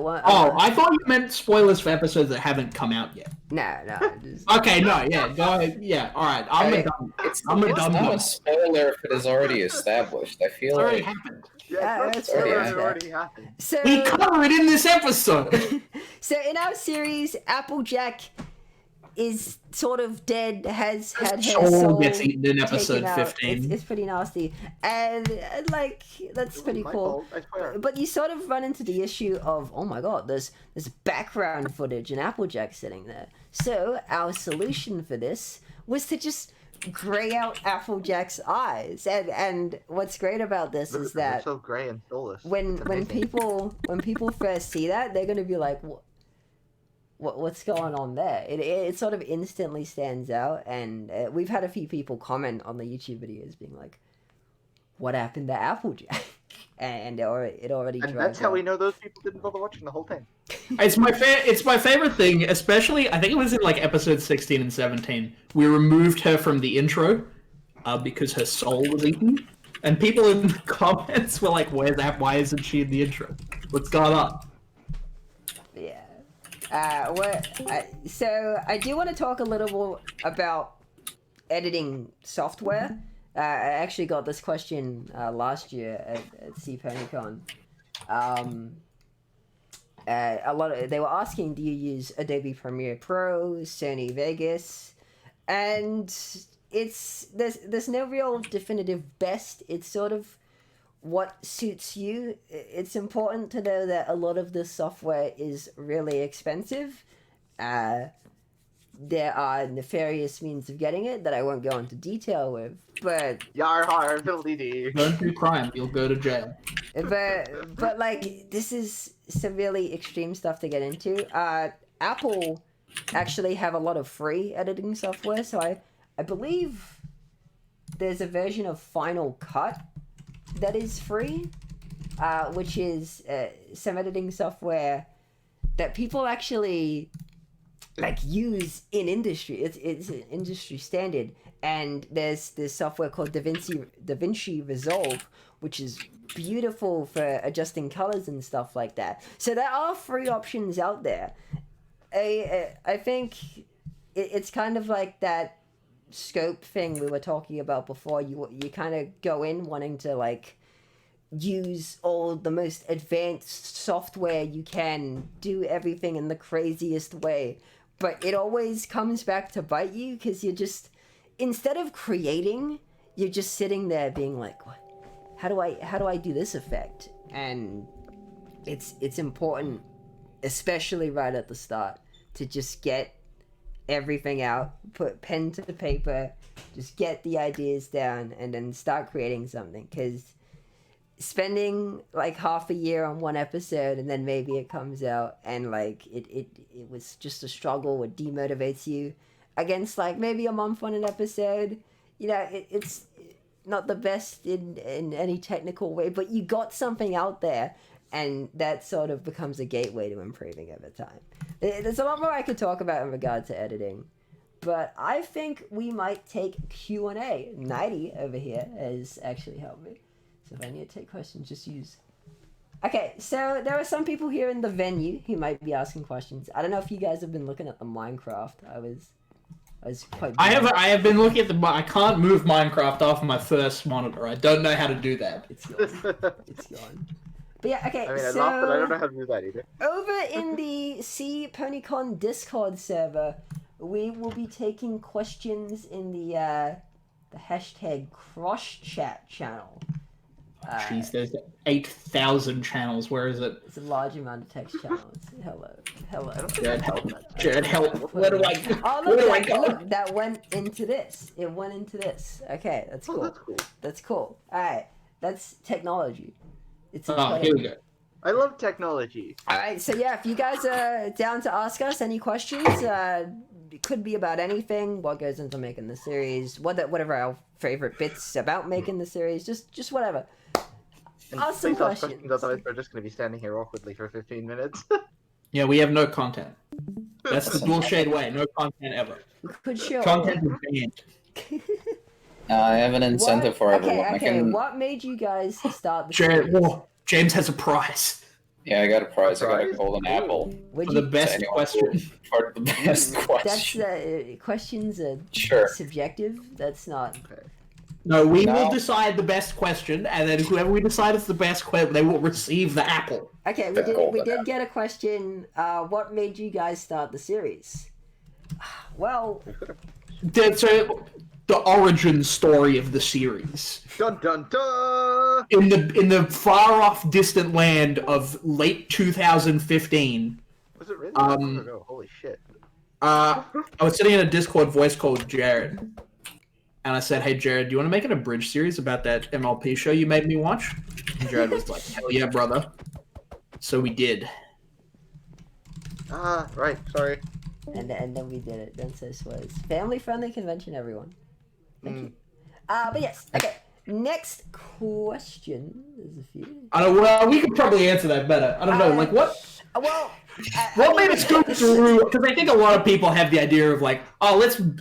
thought you meant spoilers for episodes that haven't come out yet. No. Just... Okay, no, yeah, go ahead. Yeah, alright. I'm a dumb. It's I'm a it's dumb not dumb. a spoiler if it is already established. I feel It's already like happened. Yeah, that's already fair. happened. already happened. So, We cover it in this episode. so in our series, Applejack is sort of dead, has had her soul gets eaten in episode taken out. 15. It's pretty nasty, and like that's pretty cool. But you sort of run into the issue of, oh my god, there's background footage and Applejack sitting there. So our solution for this was to just gray out Applejack's eyes, and what's great about this is They're that so grey and soulless. when people first see that, they're gonna be like, what's going on there? It sort of instantly stands out, and we've had a few people comment on the YouTube videos being like, what happened to Applejack? And it already And drags that's how out. we know those people didn't bother watching the whole thing. It's my favorite thing, especially I think it was in like episode 16 and 17. We removed her from the intro because her soul was eaten, and people in the comments were like, "Where's that? Why isn't she in the intro? What's going on?" Yeah. So I do want to talk a little about editing software. I actually got this question last year at SEAPonyCon. They were asking, do you use Adobe Premiere Pro, Sony Vegas? And there's no real definitive best. It's sort of what suits you. It's important to know that a lot of this software is really expensive. There are nefarious means of getting it that I won't go into detail with, but Yar har, fiddly dee. Don't do crime, you'll go to jail. But like, this is some really extreme stuff to get into. Apple actually have a lot of free editing software, so I believe there's a version of Final Cut that is free, which is some editing software that people actually like use in industry. It's an industry standard, and there's this software called DaVinci Resolve, which is beautiful for adjusting colors and stuff like that. So there are free options out there. I think it's kind of like that scope thing we were talking about before. You kind of go in wanting to like use all the most advanced software you can, do everything in the craziest way, but it always comes back to bite you, because you're just, instead of creating, you're just sitting there being like, how do I do this effect? And it's important, especially right at the start, to just get everything out, put pen to paper, just get the ideas down, and then start creating something. Because spending like half a year on one episode and then maybe it comes out and like it was just a struggle, it demotivates you, against like maybe a month on an episode, you know, it's not the best in any technical way, but you got something out there, and that sort of becomes a gateway to improving over time. There's a lot more I could talk about in regard to editing, but I think we might take Q&A. Nighty over here has actually helped me. So if I need to take questions, just use. Okay, so there are some people here in the venue who might be asking questions. I don't know if you guys have been looking at the Minecraft. I was quite. I have been looking at the. I can't move Minecraft off my first monitor. I don't know how to do that. It's gone. It's gone. But yeah, okay. I mean, I so laugh, but I don't know how to do that either. over in the SEAPonyCon Discord server, we will be taking questions in the hashtag cross chat channel. Jeez, there's 8,000 channels. Where is it? It's a large amount of text channels. Hello. Jared, help. Jared, help. Where do I go? Oh, Where look, do I go? look, that went into this. It went into this. Okay, that's cool. That's cool. Alright, that's technology. It's incredible. Here we go. I love technology. Alright, so yeah, if you guys are down to ask us any questions, it could be about anything. What goes into making the series? Whatever our favorite bits about making the series. Just whatever. Ask some Please ask questions. otherwise we're just going to be standing here awkwardly for 15 minutes. Yeah, we have no content. That's the dual shade way. No content ever. We could show Content is banned. I have an incentive for everyone. I Okay. can... What made you guys start the series? James has a prize. Yeah, I got a prize. I got a golden apple. Would For you- the best Anyone question. For the best question. That's questions are Sure. subjective. That's not. No, we No. will decide the best question, and then whoever we decide is the best question, they will receive the apple. Okay, we did get a question. What made you guys start the series? Well, So, the origin story of the series. Dun dun dun! In the far off distant land of late 2015. Was it really? Oh, holy shit. I was sitting in a Discord voice call with Jared, and I said, "Hey Jared, do you want to make an abridged series about that MLP show you made me watch?" And Jared was like, "Hell yeah, brother!" So we did. Right. Sorry. and then we did it. Densis was family-friendly convention, everyone. Thank you. But yes, okay. Next question. There's a few. I don't. Well, we could probably answer that better. I don't know. Like what? Well, what made us go through? Because I think a lot of people have the idea of like, oh,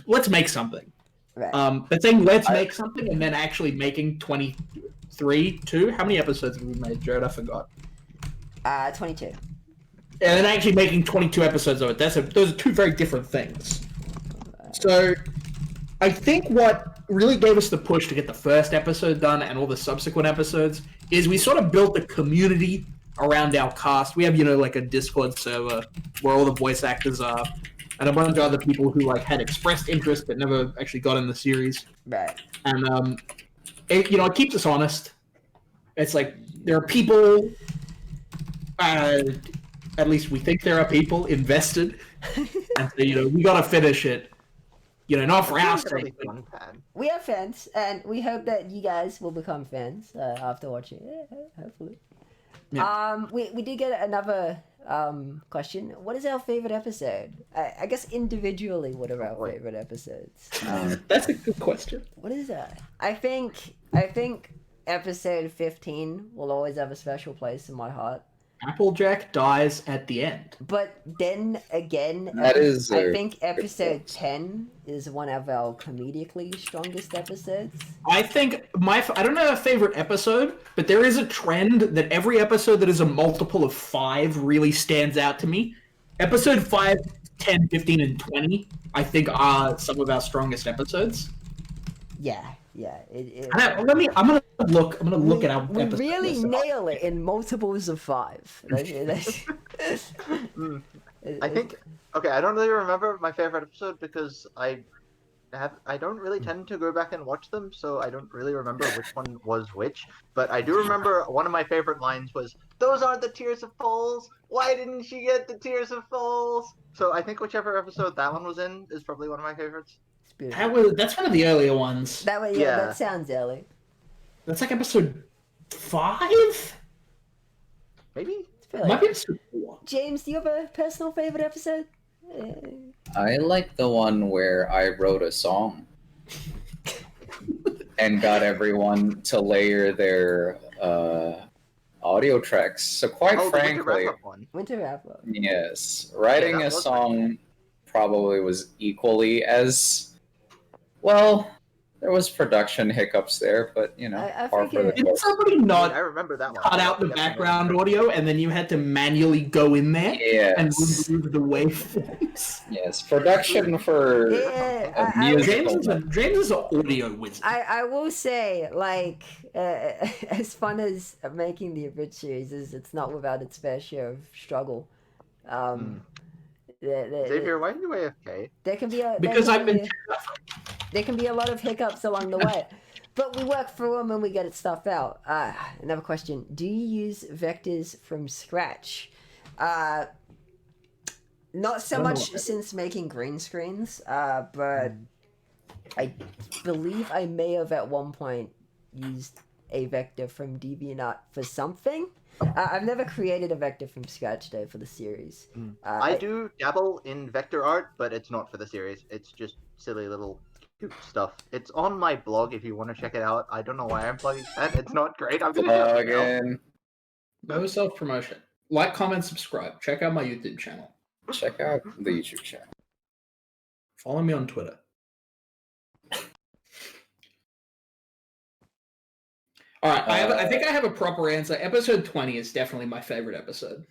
let's make something. Right. The thing, let's make something, and then actually making 2. How many episodes have we made, Jared? I forgot. 22. And then actually making 22 episodes of it. Those are two very different things. So, I think what really gave us the push to get the first episode done and all the subsequent episodes is we sort of built a community around our cast. We have, like a Discord server where all the voice actors are, and a bunch of other people who had expressed interest but never actually got in the series. Right. And it keeps us honest. It's like there are people, at least we think there are people invested, and so we gotta finish it. Not for our sake. We are fans, and we hope that you guys will become fans after watching it. Hopefully. Yeah. We did get another question. What is our favorite episode? I guess individually, what are our favorite episodes? That's a good question. What is that? I think episode 15 will always have a special place in my heart. Applejack dies at the end. But then again, That is I think episode 10 is one of our comedically strongest episodes. I think I don't know a favorite episode, but there is a trend that every episode that is a multiple of 5 really stands out to me. Episode 5, 10, 15, and 20, I think are some of our strongest episodes. Yeah. I'm gonna look at our We episode really list. nail it in multiples of 5. I think. Okay, I don't really remember my favorite episode because I don't really tend to go back and watch them, so I don't really remember which one was which. But I do remember one of my favorite lines was, "Those aren't the tears of foals. Why didn't she get the tears of foals?" So I think whichever episode that one was in is probably one of my favorites. That's one of the earlier ones. That sounds early. That's like episode 5? Maybe? Might be episode 4. James, do you have a personal favorite episode? I like the one where I wrote a song and got everyone to layer their audio tracks. So quite frankly, Winter Wrap-Up. yes, writing a song probably was equally as well. There was production hiccups there, but par for the Did course. somebody not I remember that one. cut out the background audio and then you had to manually go in there and remove the waveforms? Yes, production for a musical. James is an audio wizard. I will say, as fun as making the abridged series is, it's not without its fair share of struggle. Xavier, why are you AFK? There can be there can be a lot of hiccups along the way, but we work through them and we get it stuff out. Another question: do you use vectors from scratch? Not so much since making green screens, but I believe I may have at one point used a vector from DeviantArt for something. I've never created a vector from scratch though for the series. I do dabble in vector art, but it's not for the series. It's just silly little cute stuff. It's on my blog if you want to check it out. I don't know why I'm plugging that. It's not great. I'm gonna shut it down. No self promotion. Like, comment, subscribe. Check out my YouTube channel. Check out the YouTube channel. Follow me on Twitter. All right, I think I have a proper answer. Episode 20 is definitely my favorite episode.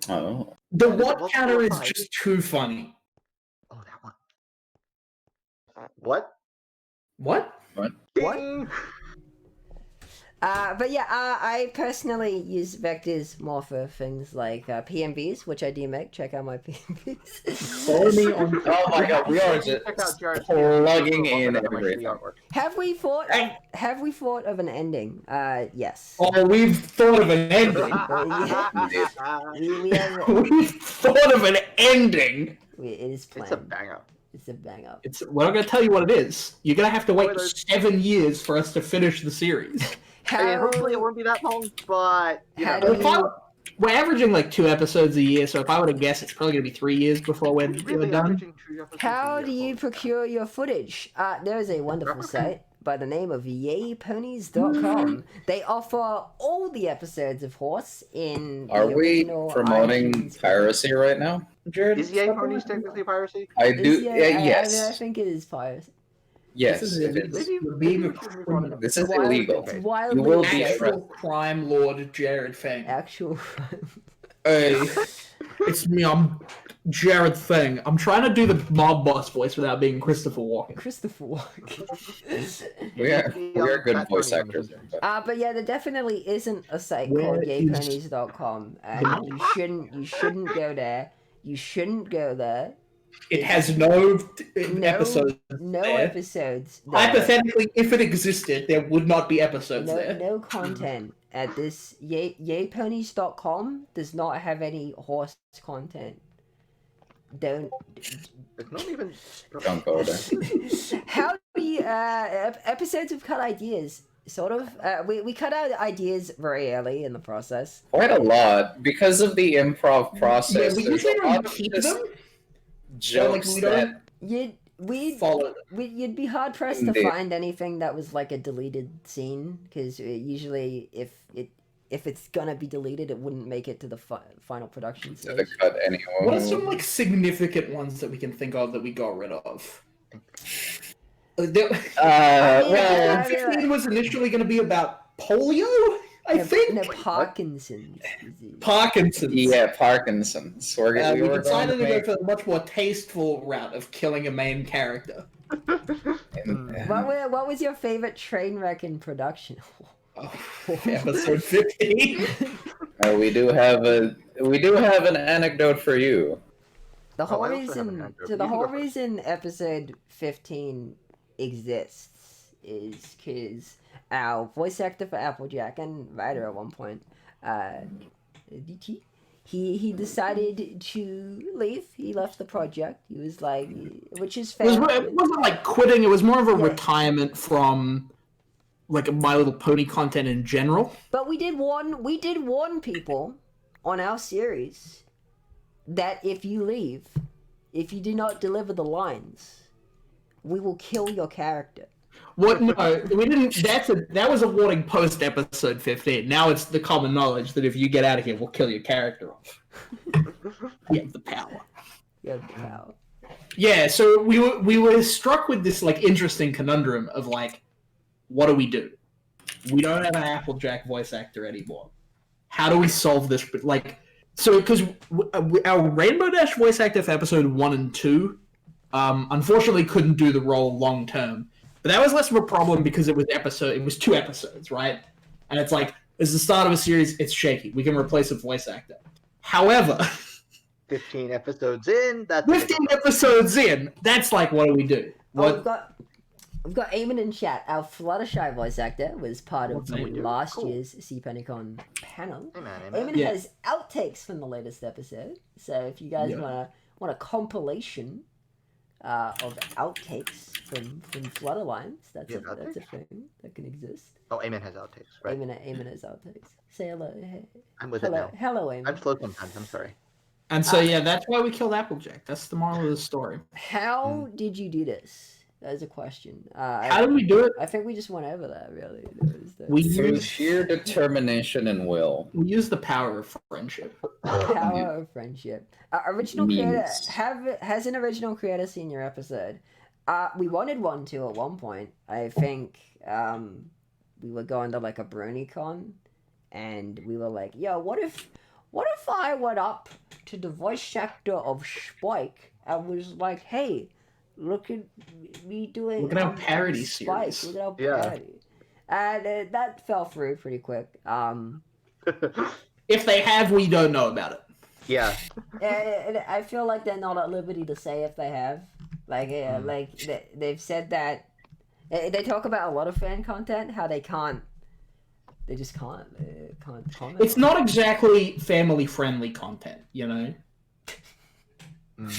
Oh. The what counter is just too funny. Oh, that one. What? What? What? But yeah, I personally use vectors more for things like PMVs, which I do make. Check out my PMVs. Follow me on. Oh my god, we are just plugging in everything. Have we thought? Have we thought of an ending? Yes. Oh, we've thought of an ending. We've thought of an ending. It is planned. It's a banger. It's a banger. We're not going to tell you what it is. You're going to have to wait 7 years for us to finish the series. I mean, hopefully it won't be that long, but you know. We're averaging like 2 episodes a year, so if I were to guess, it's probably going to be 3 years before we're done. How do you procure your footage? There is a wonderful site by the name of SEAPonyCon. They offer all the episodes of Horse in Are the we original promoting iTunes. piracy right now? Jared, Is Yay Ponies technically piracy? I do. Yes. I think it is piracy. Yes, This it is, is. you're being a criminal. This is illegal. It's You wildly will be Actual arrested. crime lord Jared Fang. Actual crime. Hey, it's me. I'm Jared Fang. I'm trying to do the mob boss voice without being Christopher Walken. Christopher Walken. We are good voice actors. But yeah, there definitely isn't a site Where called is- yayponies.com, and you shouldn't go there. You shouldn't go there. It has no episodes. No there. episodes. There. Hypothetically, if it existed, there would not be episodes there. No content at this. Yayponies.com does not have any horse content. Don't. It's not even. Don't go there. How do you episodes of cut ideas? Sort of. We cut out ideas very early in the process. Quite a lot because of the improv process. Yeah, we there's usually a lot don't of keep just them. jokes we that You'd be hard pressed to Indeed. find anything that was like a deleted scene, because usually if it's gonna be deleted, it wouldn't make it to the final production stage. to the cut anyway. What are some like significant ones that we can think of that we got rid of? Well, 15 was initially going to be about polio, I think. No, Parkinson's disease. Parkinson's. Yeah, Parkinson's. We were going decided to to go make for the much more tasteful route of killing a main character. What was your favorite train wreck in production? Episode 15. we do have an anecdote for you. The whole I also have an reason, anecdote. so You the can whole go first. reason episode 15 exists is because our voice actor for Applejack and writer at one point, DT, he decided to leave. He left the project. He was like, which is fair. It wasn't like quitting, it was more of a retirement from like My Little Pony content in general. But we did warn people on our series that if you leave, if you do not deliver the lines, we will kill your character. What? No, we didn't. That was a warning post episode 15. Now it's the common knowledge that if you get out of here, we'll kill your character off. You have the power. You have the power. Yeah. So we were struck with this like interesting conundrum of like, what do? We don't have an Applejack voice actor anymore. How do we solve this? Like, so because our Rainbow Dash voice actor for episode 1 and 2, unfortunately couldn't do the role long term. But that was less of a problem because it was 2 episodes, right? And it's like, it's the start of a series, it's shaky. We can replace a voice actor. However, 15 episodes in, that's 15 episodes in, that's like, what do we do? We've got Eamon in chat. Our Fluttershy voice actor was part of last year's SEAPonyCon panel. Eamon has outtakes from the latest episode. So if you guys want a compilation, of outtakes from Flood Alliance. That's Yeah, that's a thing that can exist. Oh, Eamon has outtakes, right? Eamon has outtakes. Say hello. Hey. I'm with hello, it now. Hello, Eamon. I'm slow sometimes. I'm sorry. And so yeah, that's why we killed Applejack. That's the moral of the story. How did you do this? That is a question. How did we do it? I think we just went over that. Really, Through sheer determination and will. We use the power of friendship. Power of friendship. Original creator Memes. has an original creator senior episode. We wanted one too at one point. I think we were going to like a BronyCon, and we were like, "Yo, what if I went up to the voice actor of Spike and was like, hey, look at me doing Look at our parody Spike. series. Look at our Yeah. parody." And that fell through pretty quick. If they have, we don't know about it. Yeah. And I feel like they're not at liberty to say if they have. Like, they've said that they talk about a lot of fan content, how they can't. They just can't comment. It's not exactly family-friendly content, you know. Do you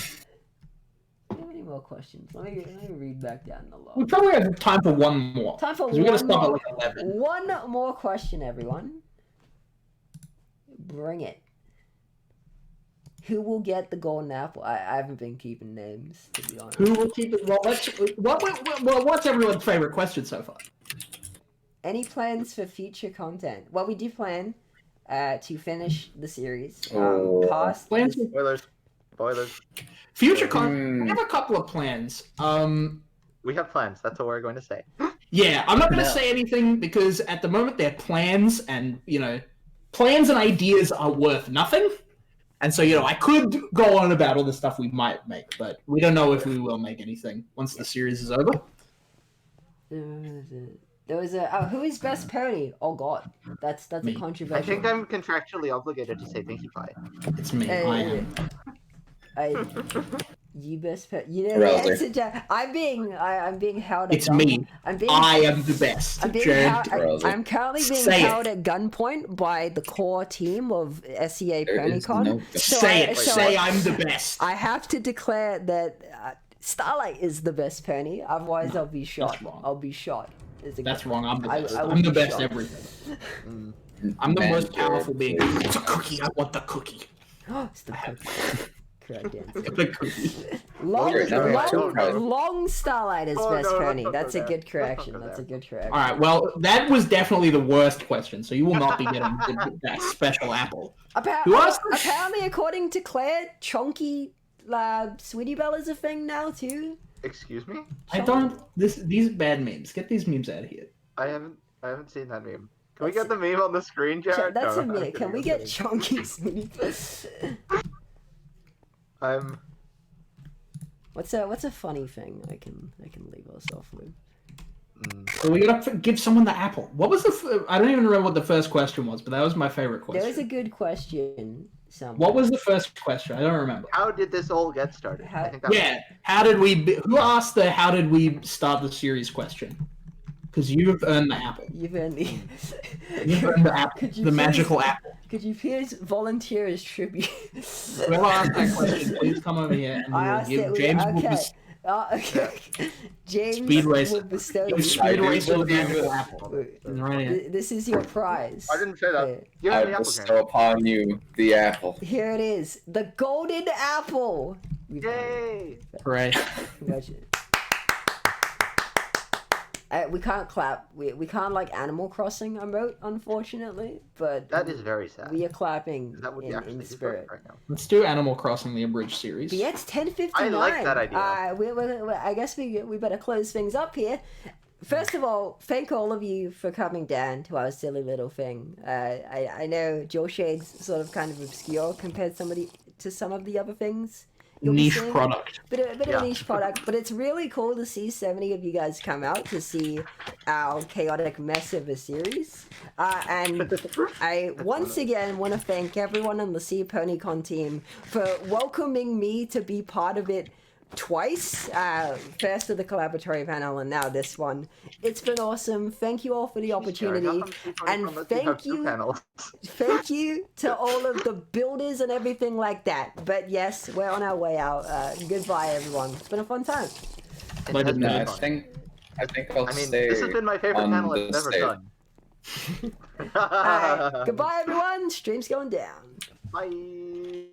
have any more questions? Let me read back down the log. We probably have time for one more. Time for we gotta one stop more. at like 11. One more question, everyone. Bring it. Who will get the golden apple? I haven't been keeping names, to be honest. Who will keep it? Well, what's everyone's favorite question so far? Any plans for future content? Well, we do plan to finish the series. Past Plans? Spoilers. Future content. We have a couple of plans. We have plans. That's what we're going to say. Yeah, I'm not going to say anything because at the moment they're plans, and plans and ideas are worth nothing. And so, I could go on about all the stuff we might make, but we don't know if we will make anything once the series is over. There was who is best pony? Oh God, that's a controversial. I think I'm contractually obligated to say Pinkie Pie. It's me. You best pony. You know the answer, Jack. I'm being held at It's me. I am the best. I'm currently being held at gunpoint by the core team of SEAPonyCon. Say I'm the best. I have to declare that Starlight is the best pony. Otherwise, I'll be shot. I'll be shot. That's wrong. I'm the best. I'm the best everything. I'm the most powerful being. It's a cookie. I want the cookie. It's the cookie. Correct answer. The cookie. Long Starlight is best pony. That's a good correction. That's a good correction. All right. Well, that was definitely the worst question. So you will not be getting that special apple. Apparently, according to Claire, Chonky Sweetie Belle is a thing now too. Excuse me? I don't. These bad memes. Get these memes out of here. I haven't seen that meme. Can we get the meme on the screen, Jared? That's No, a meme. Can we get Chonky Sweetie Belle? What's a funny thing I can leave us off with? So we gotta give someone the apple. What was I don't even remember what the first question was, but that was my favorite question. There was a good question. What was the first question? I don't remember. How did this all get started? How did we? Who asked the "How did we start the series" question? Because you've earned the apple. You've earned the. You've earned the apple. The magical apple. Could you please volunteer as tribute? Whoever asked that question, please come over here and we will give James. Okay. James Speedways. will bestow you. Speedways will give the apple. Right here. This is your prize. I didn't say that. I bestow upon you the apple. Here it is, the golden apple. Yay! Hooray! We can't clap. We can't like Animal Crossing emote, unfortunately. But that is very sad. We are clapping in spirit right now. Let's do Animal Crossing: The Abridged series. But yeah, it's 10:59. I like that idea. I guess we better close things up here. First of all, thank all of you for coming down to our silly little thing. I know Joel Shade's sort of kind of obscure compared to some of the other things. Niche product. Bit of a niche product, but it's really cool to see so many of you guys come out to see our chaotic mess of a series. And I once again want to thank everyone on the SEAPonyCon team for welcoming me to be part of it twice. First to the collaboratory panel and now this one. It's been awesome. Thank you all for the opportunity. And thank you to all of the builders and everything like that. But yes, we're on our way out. Goodbye, everyone. It's been a fun time. No, I think I'll stay. This has been my favorite on panel the I've ever stage. done. Alright, goodbye, everyone. Stream's going down. Bye.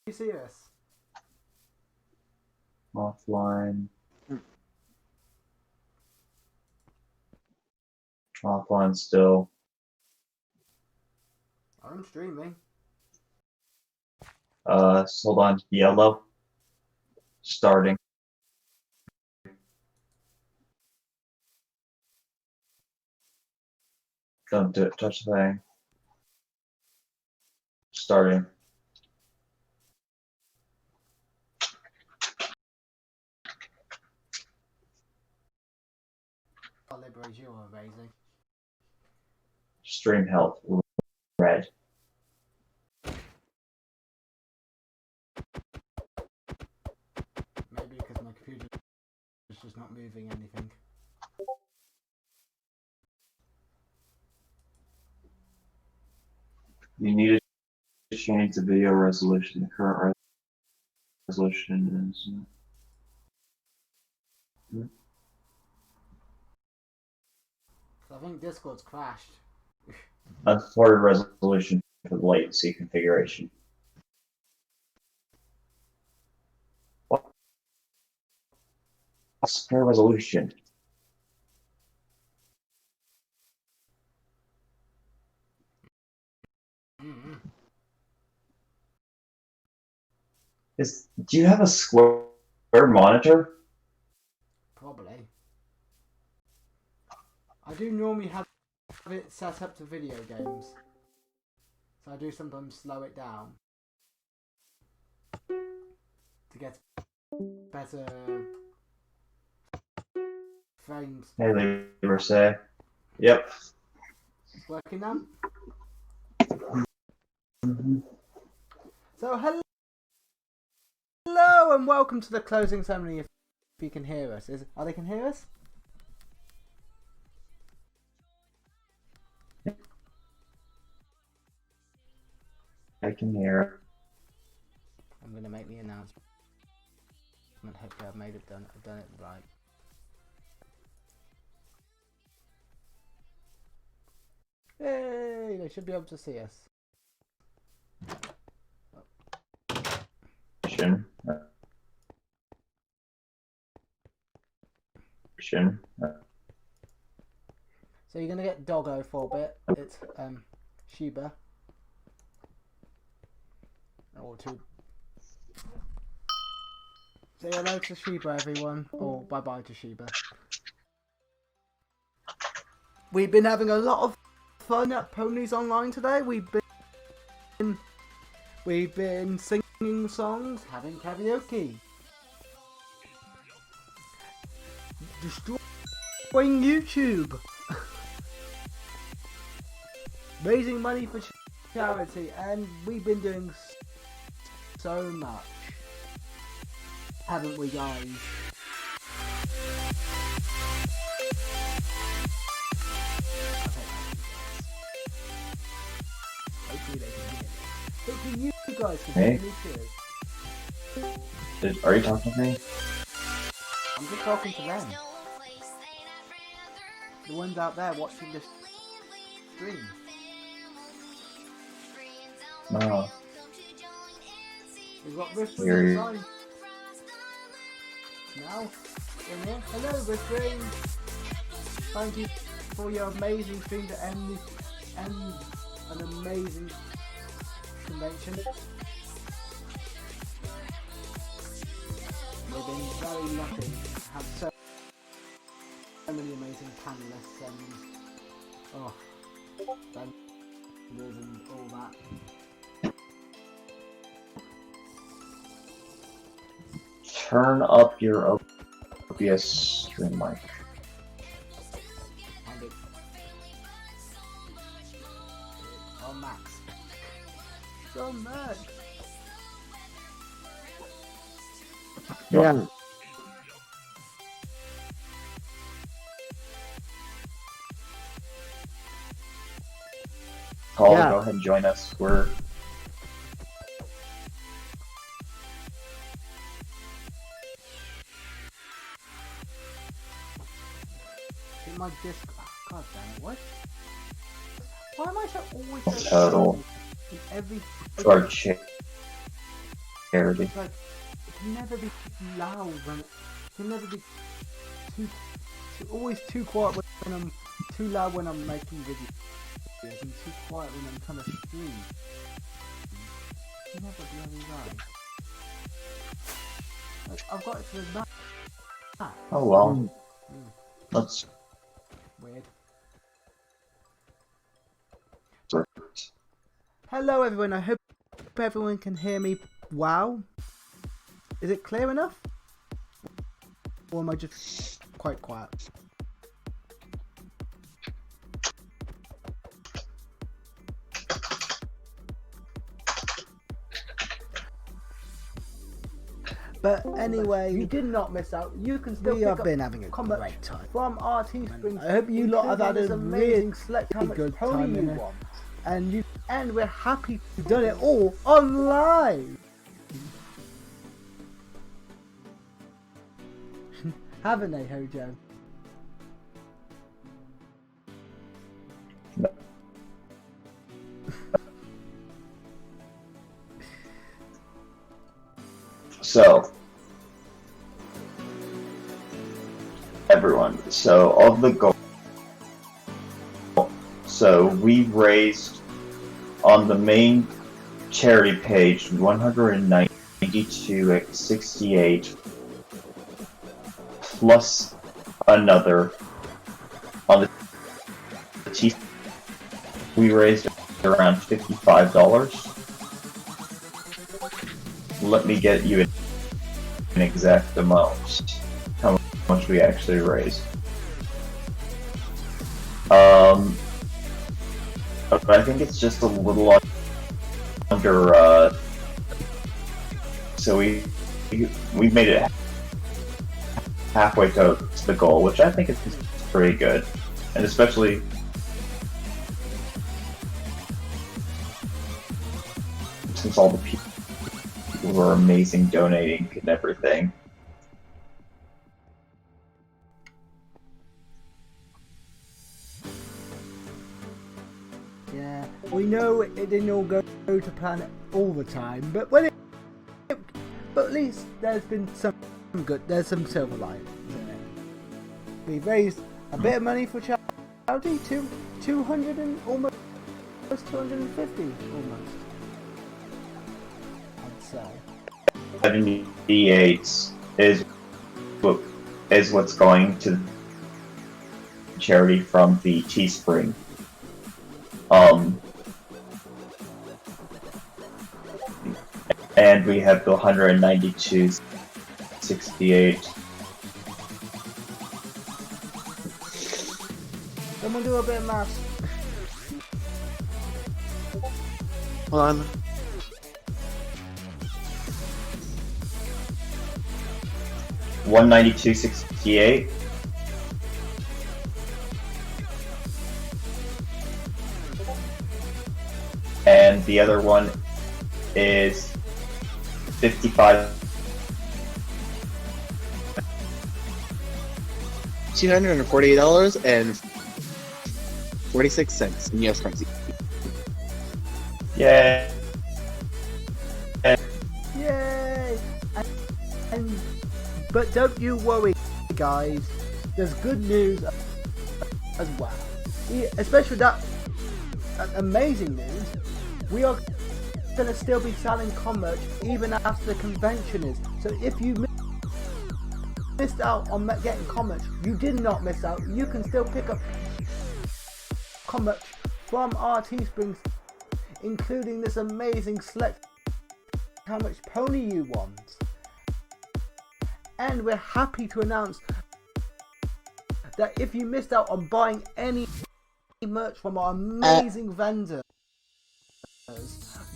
You see us? Offline. Offline still. I'm streaming. Hold on. Yellow. Starting. Don't do it. Touch the thing. Starting. Oh, Liberate, you're amazing. Stream health. Red. Maybe because my computer is just not moving anything. You need to change the video resolution. The current resolution is. I think Discord's crashed. Unsupported resolution for the latency configuration. What's the resolution? Do you have a square monitor? Probably. I do normally have it set up to video games. So I do sometimes slow it down. To get better frames. Hey, Liberse. Yep. It's working now? So hello and welcome to the closing ceremony. If you can hear us, are they can hear us? I can hear. I'm gonna make the announcement. Hopefully I've done it right. Hey, they should be able to see us. So you're gonna get Doggo for a bit. It's Sheba. Or two. Say hello to Sheba, everyone, or bye bye to Sheba. We've been having a lot of fun at Ponies Online today. We've been singing songs, having karaoke, destroying YouTube, raising money for charity, and we've been doing so much, haven't we, guys? Hopefully they can hear me. Hopefully you guys can hear me too. Are you talking to me? I'm just talking to them. The ones out there watching this stream. No. We've got Riff Here you- inside. Now, in here. Hello, Riff. Thank you for your amazing stream to end an amazing convention. We've been very lucky to have so many amazing panelists and vendors and all that. Turn up your OBS stream mic. And it on max. So max. Yeah. call, Yeah. go ahead and join us. We're In my disc. Oh, God damn it! What? Why am I so always so total in every? for our charity. Like, it can never be loud when it can never be always too quiet when I'm too loud when I'm making videos and too quiet when I'm trying to stream. It's never bloody right. Like, I've got it to the max. Oh well. Let's. Weird. Hello everyone, I hope everyone can hear me. Wow. Is it clear enough? Or am I just quite quiet? But anyway, you did not miss out. You can still. We have been having a great time from RT Springs. I hope you lot have had a amazing select how much good time you want, and we're happy we've done it all online. Haven't they, Hojo? So, everyone, so of the goal, so we raised on the main charity page 192.68 plus another on the T. We raised around $55. Let me get you an exact amount. How much we actually raised. But I think it's just a little under. So we made it halfway to the goal, which I think is pretty good, and especially. Since all the people who are amazing donating and everything. Yeah, we know it didn't all go to plan all the time, but but at least there's been some good. There's some silver linings in it. We've raised a bit of money for charity, 200 and almost 250 almost. 78 is what's going to charity from the Teespring. And we have the 192.68. Someone do a bit of maths. Hold on. $192.68. And the other one is 55. $248.46 in US currency. Yay! Yay! But don't you worry, guys. There's good news as well. Especially that amazing news. We are going to still be selling con merch even after the convention is. So if you missed out on getting con merch, you did not miss out. You can still pick up con merch from RT Springs, including this amazing select how much pony you want. And we're happy to announce that if you missed out on buying any merch from our amazing vendors,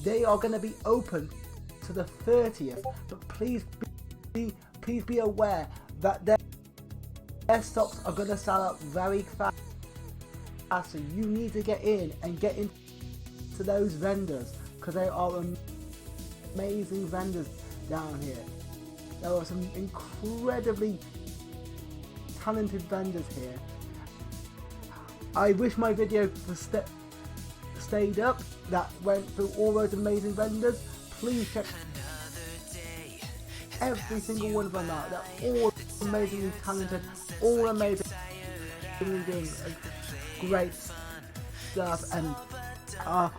they are going to be open to the 30th. But please be aware that their stocks are going to sell out very fast. So you need to get in and get into to those vendors, because they are amazing vendors down here. There are some incredibly talented vendors here. I wish my video stayed up that went through all those amazing vendors. Please check every single one of them out. They're all amazingly talented, all amazingly doing great stuff, and all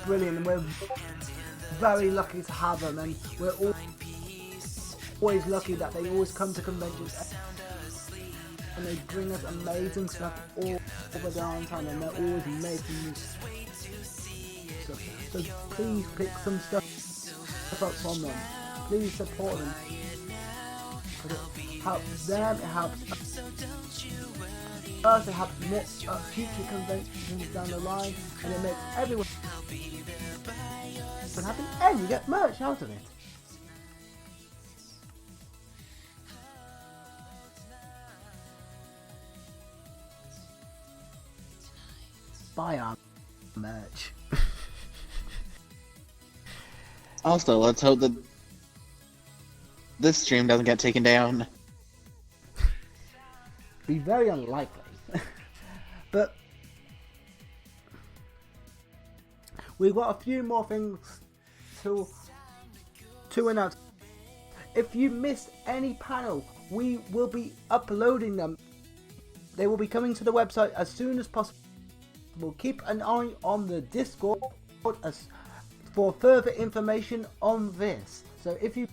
brilliant, and we're very lucky to have them, and we're always lucky that they always come to conventions and they bring us amazing stuff all the darn time, and they're always making new stuff. So please pick some stuff up from them. Please support them. It helps them, it helps us, it helps future conventions down the line, and it makes everyone happy, and you get merch out of it. Buy our merch. Also, let's hope that this stream doesn't get taken down. Be very unlikely. But we've got a few more things to announce. If you missed any panel, we will be uploading them. They will be coming to the website as soon as possible. Keep an eye on the Discord for further information on this. So if you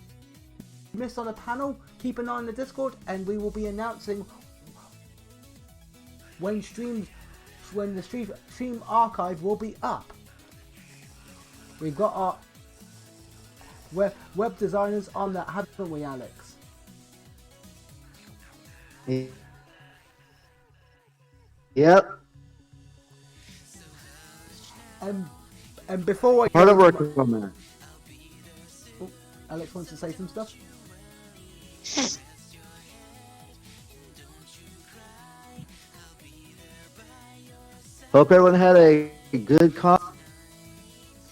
missed on a panel, keep an eye on the Discord, and we will be announcing when the stream archive will be up. We've got our web designers on that, haven't we, Alex? Yep. And before I hard at work on that. Oh, Alex wants to say some stuff. Hope everyone had a good con.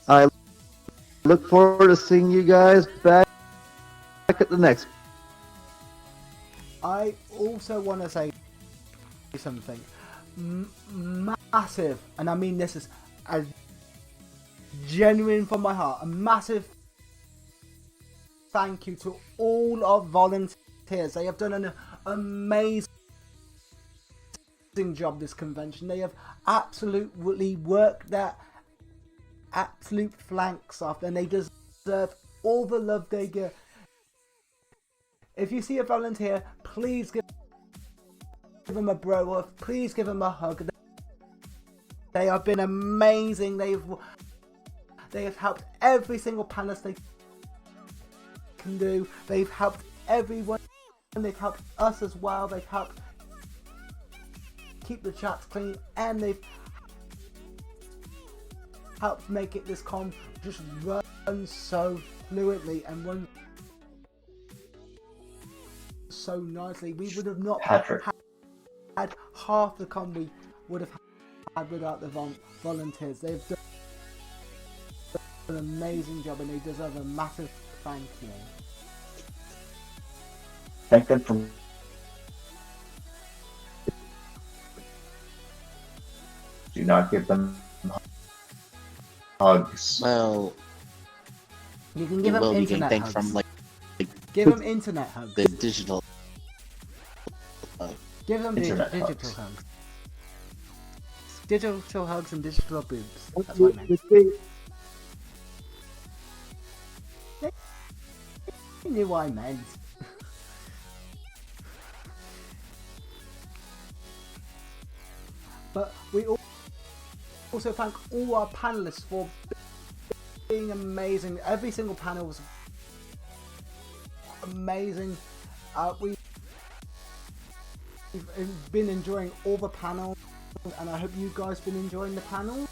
I look forward to seeing you guys back at the next. I also want to say something massive, and I mean this is as genuine from my heart. A massive thank you to all our volunteers. They have done an amazing job this convention. They have absolutely worked their absolute flanks off, and they deserve all the love they get. If you see a volunteer, please give them a bro, or please give them a hug. They have been amazing. They have helped every single panelist they can do. They've helped everyone, and they've helped us as well. They've helped keep the chats clean, and they've helped make it this con just run so fluidly and run so nicely. We would have not had half the con we would have had without the volunteers. They've done an amazing job, and they deserve a massive thank you. Thank them for do not give them hugs. Well, you can give them internet hugs. From like give them internet hugs. The digital. Give them Internet digital hugs. Digital hugs and digital boobs. That's what I meant. You knew what I meant. But we also thank all our panelists for being amazing. Every single panel was amazing. We've been enjoying all the panels, and I hope you guys been enjoying the panels.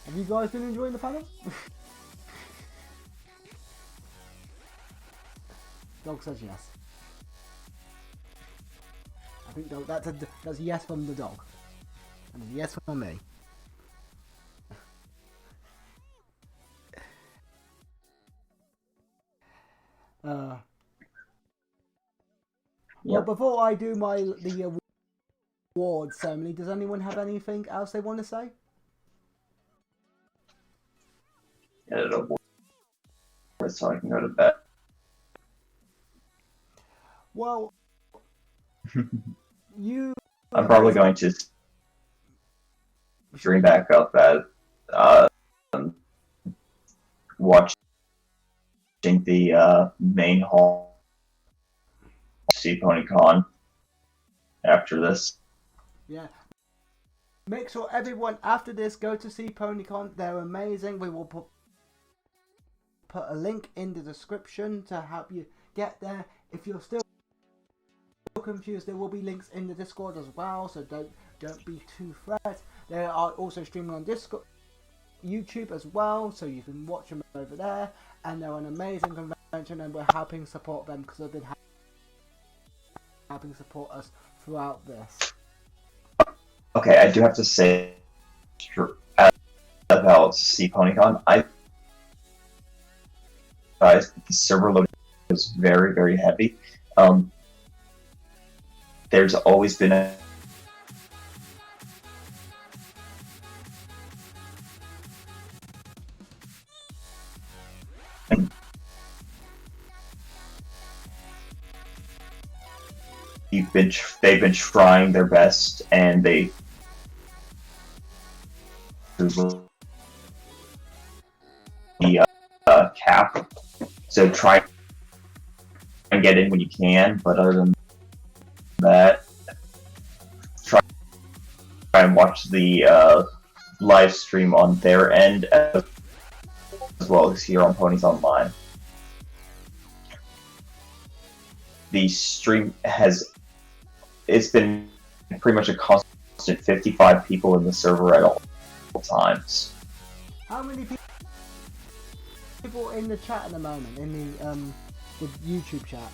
Have you guys been enjoying the panels? Dog says yes. Pink dog. That's a yes from the dog. And a yes from me. Well, before I do the award ceremony, does anyone have anything else they want to say? So I can go to bed. Well, you. I'm probably going to stream back up at watching the main hall SEAPonyCon after this. Yeah. Make sure everyone after this go to SEAPonyCon. They're amazing. We will put a link in the description to help you get there. If you're still confused, there will be links in the Discord as well, so don't be too fret. They are also streaming on Discord, YouTube as well, so you can watch them over there. And they're an amazing convention, and we're helping support them because they've been helping support us throughout this. Okay, I do have to say about SEAPonyCon, guys, the server load is very, very heavy. There's always been a they've been trying their best, and the cap. So try and get in when you can, but other than that, try and watch the live stream on their end as well as here on Ponies Online. The stream it's been pretty much a constant 55 people in the server at all times. How many people in the chat at the moment, in the YouTube chat?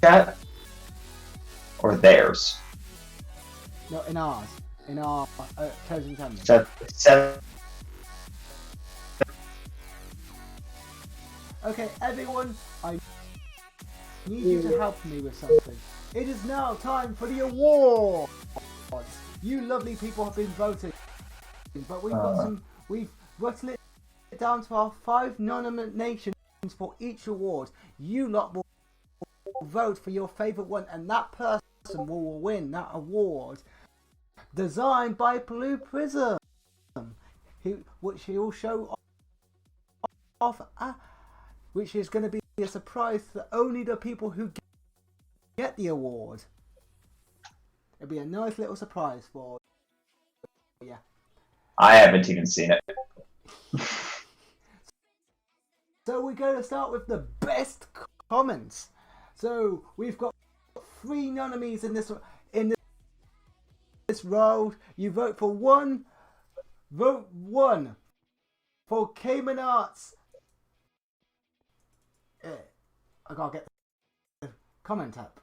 Chat? Or theirs? No, in ours. In our closing time. Seven. Okay, everyone, I need you to help me with something. It is now time for the awards. You lovely people have been voting, but we've whittled it down to our 5 nominations for each award. You lot will vote for your favourite one, and that person will win that award. Designed by Blue Prism, which he will show off, which is going to be a surprise to only the people who get the award. It'll be a nice little surprise for you. I haven't even seen it. So we're going to start with the best comments. So we've got 3 nominees in this round. You vote for one. Vote 1 for Cayman Arts. I gotta get the comment up.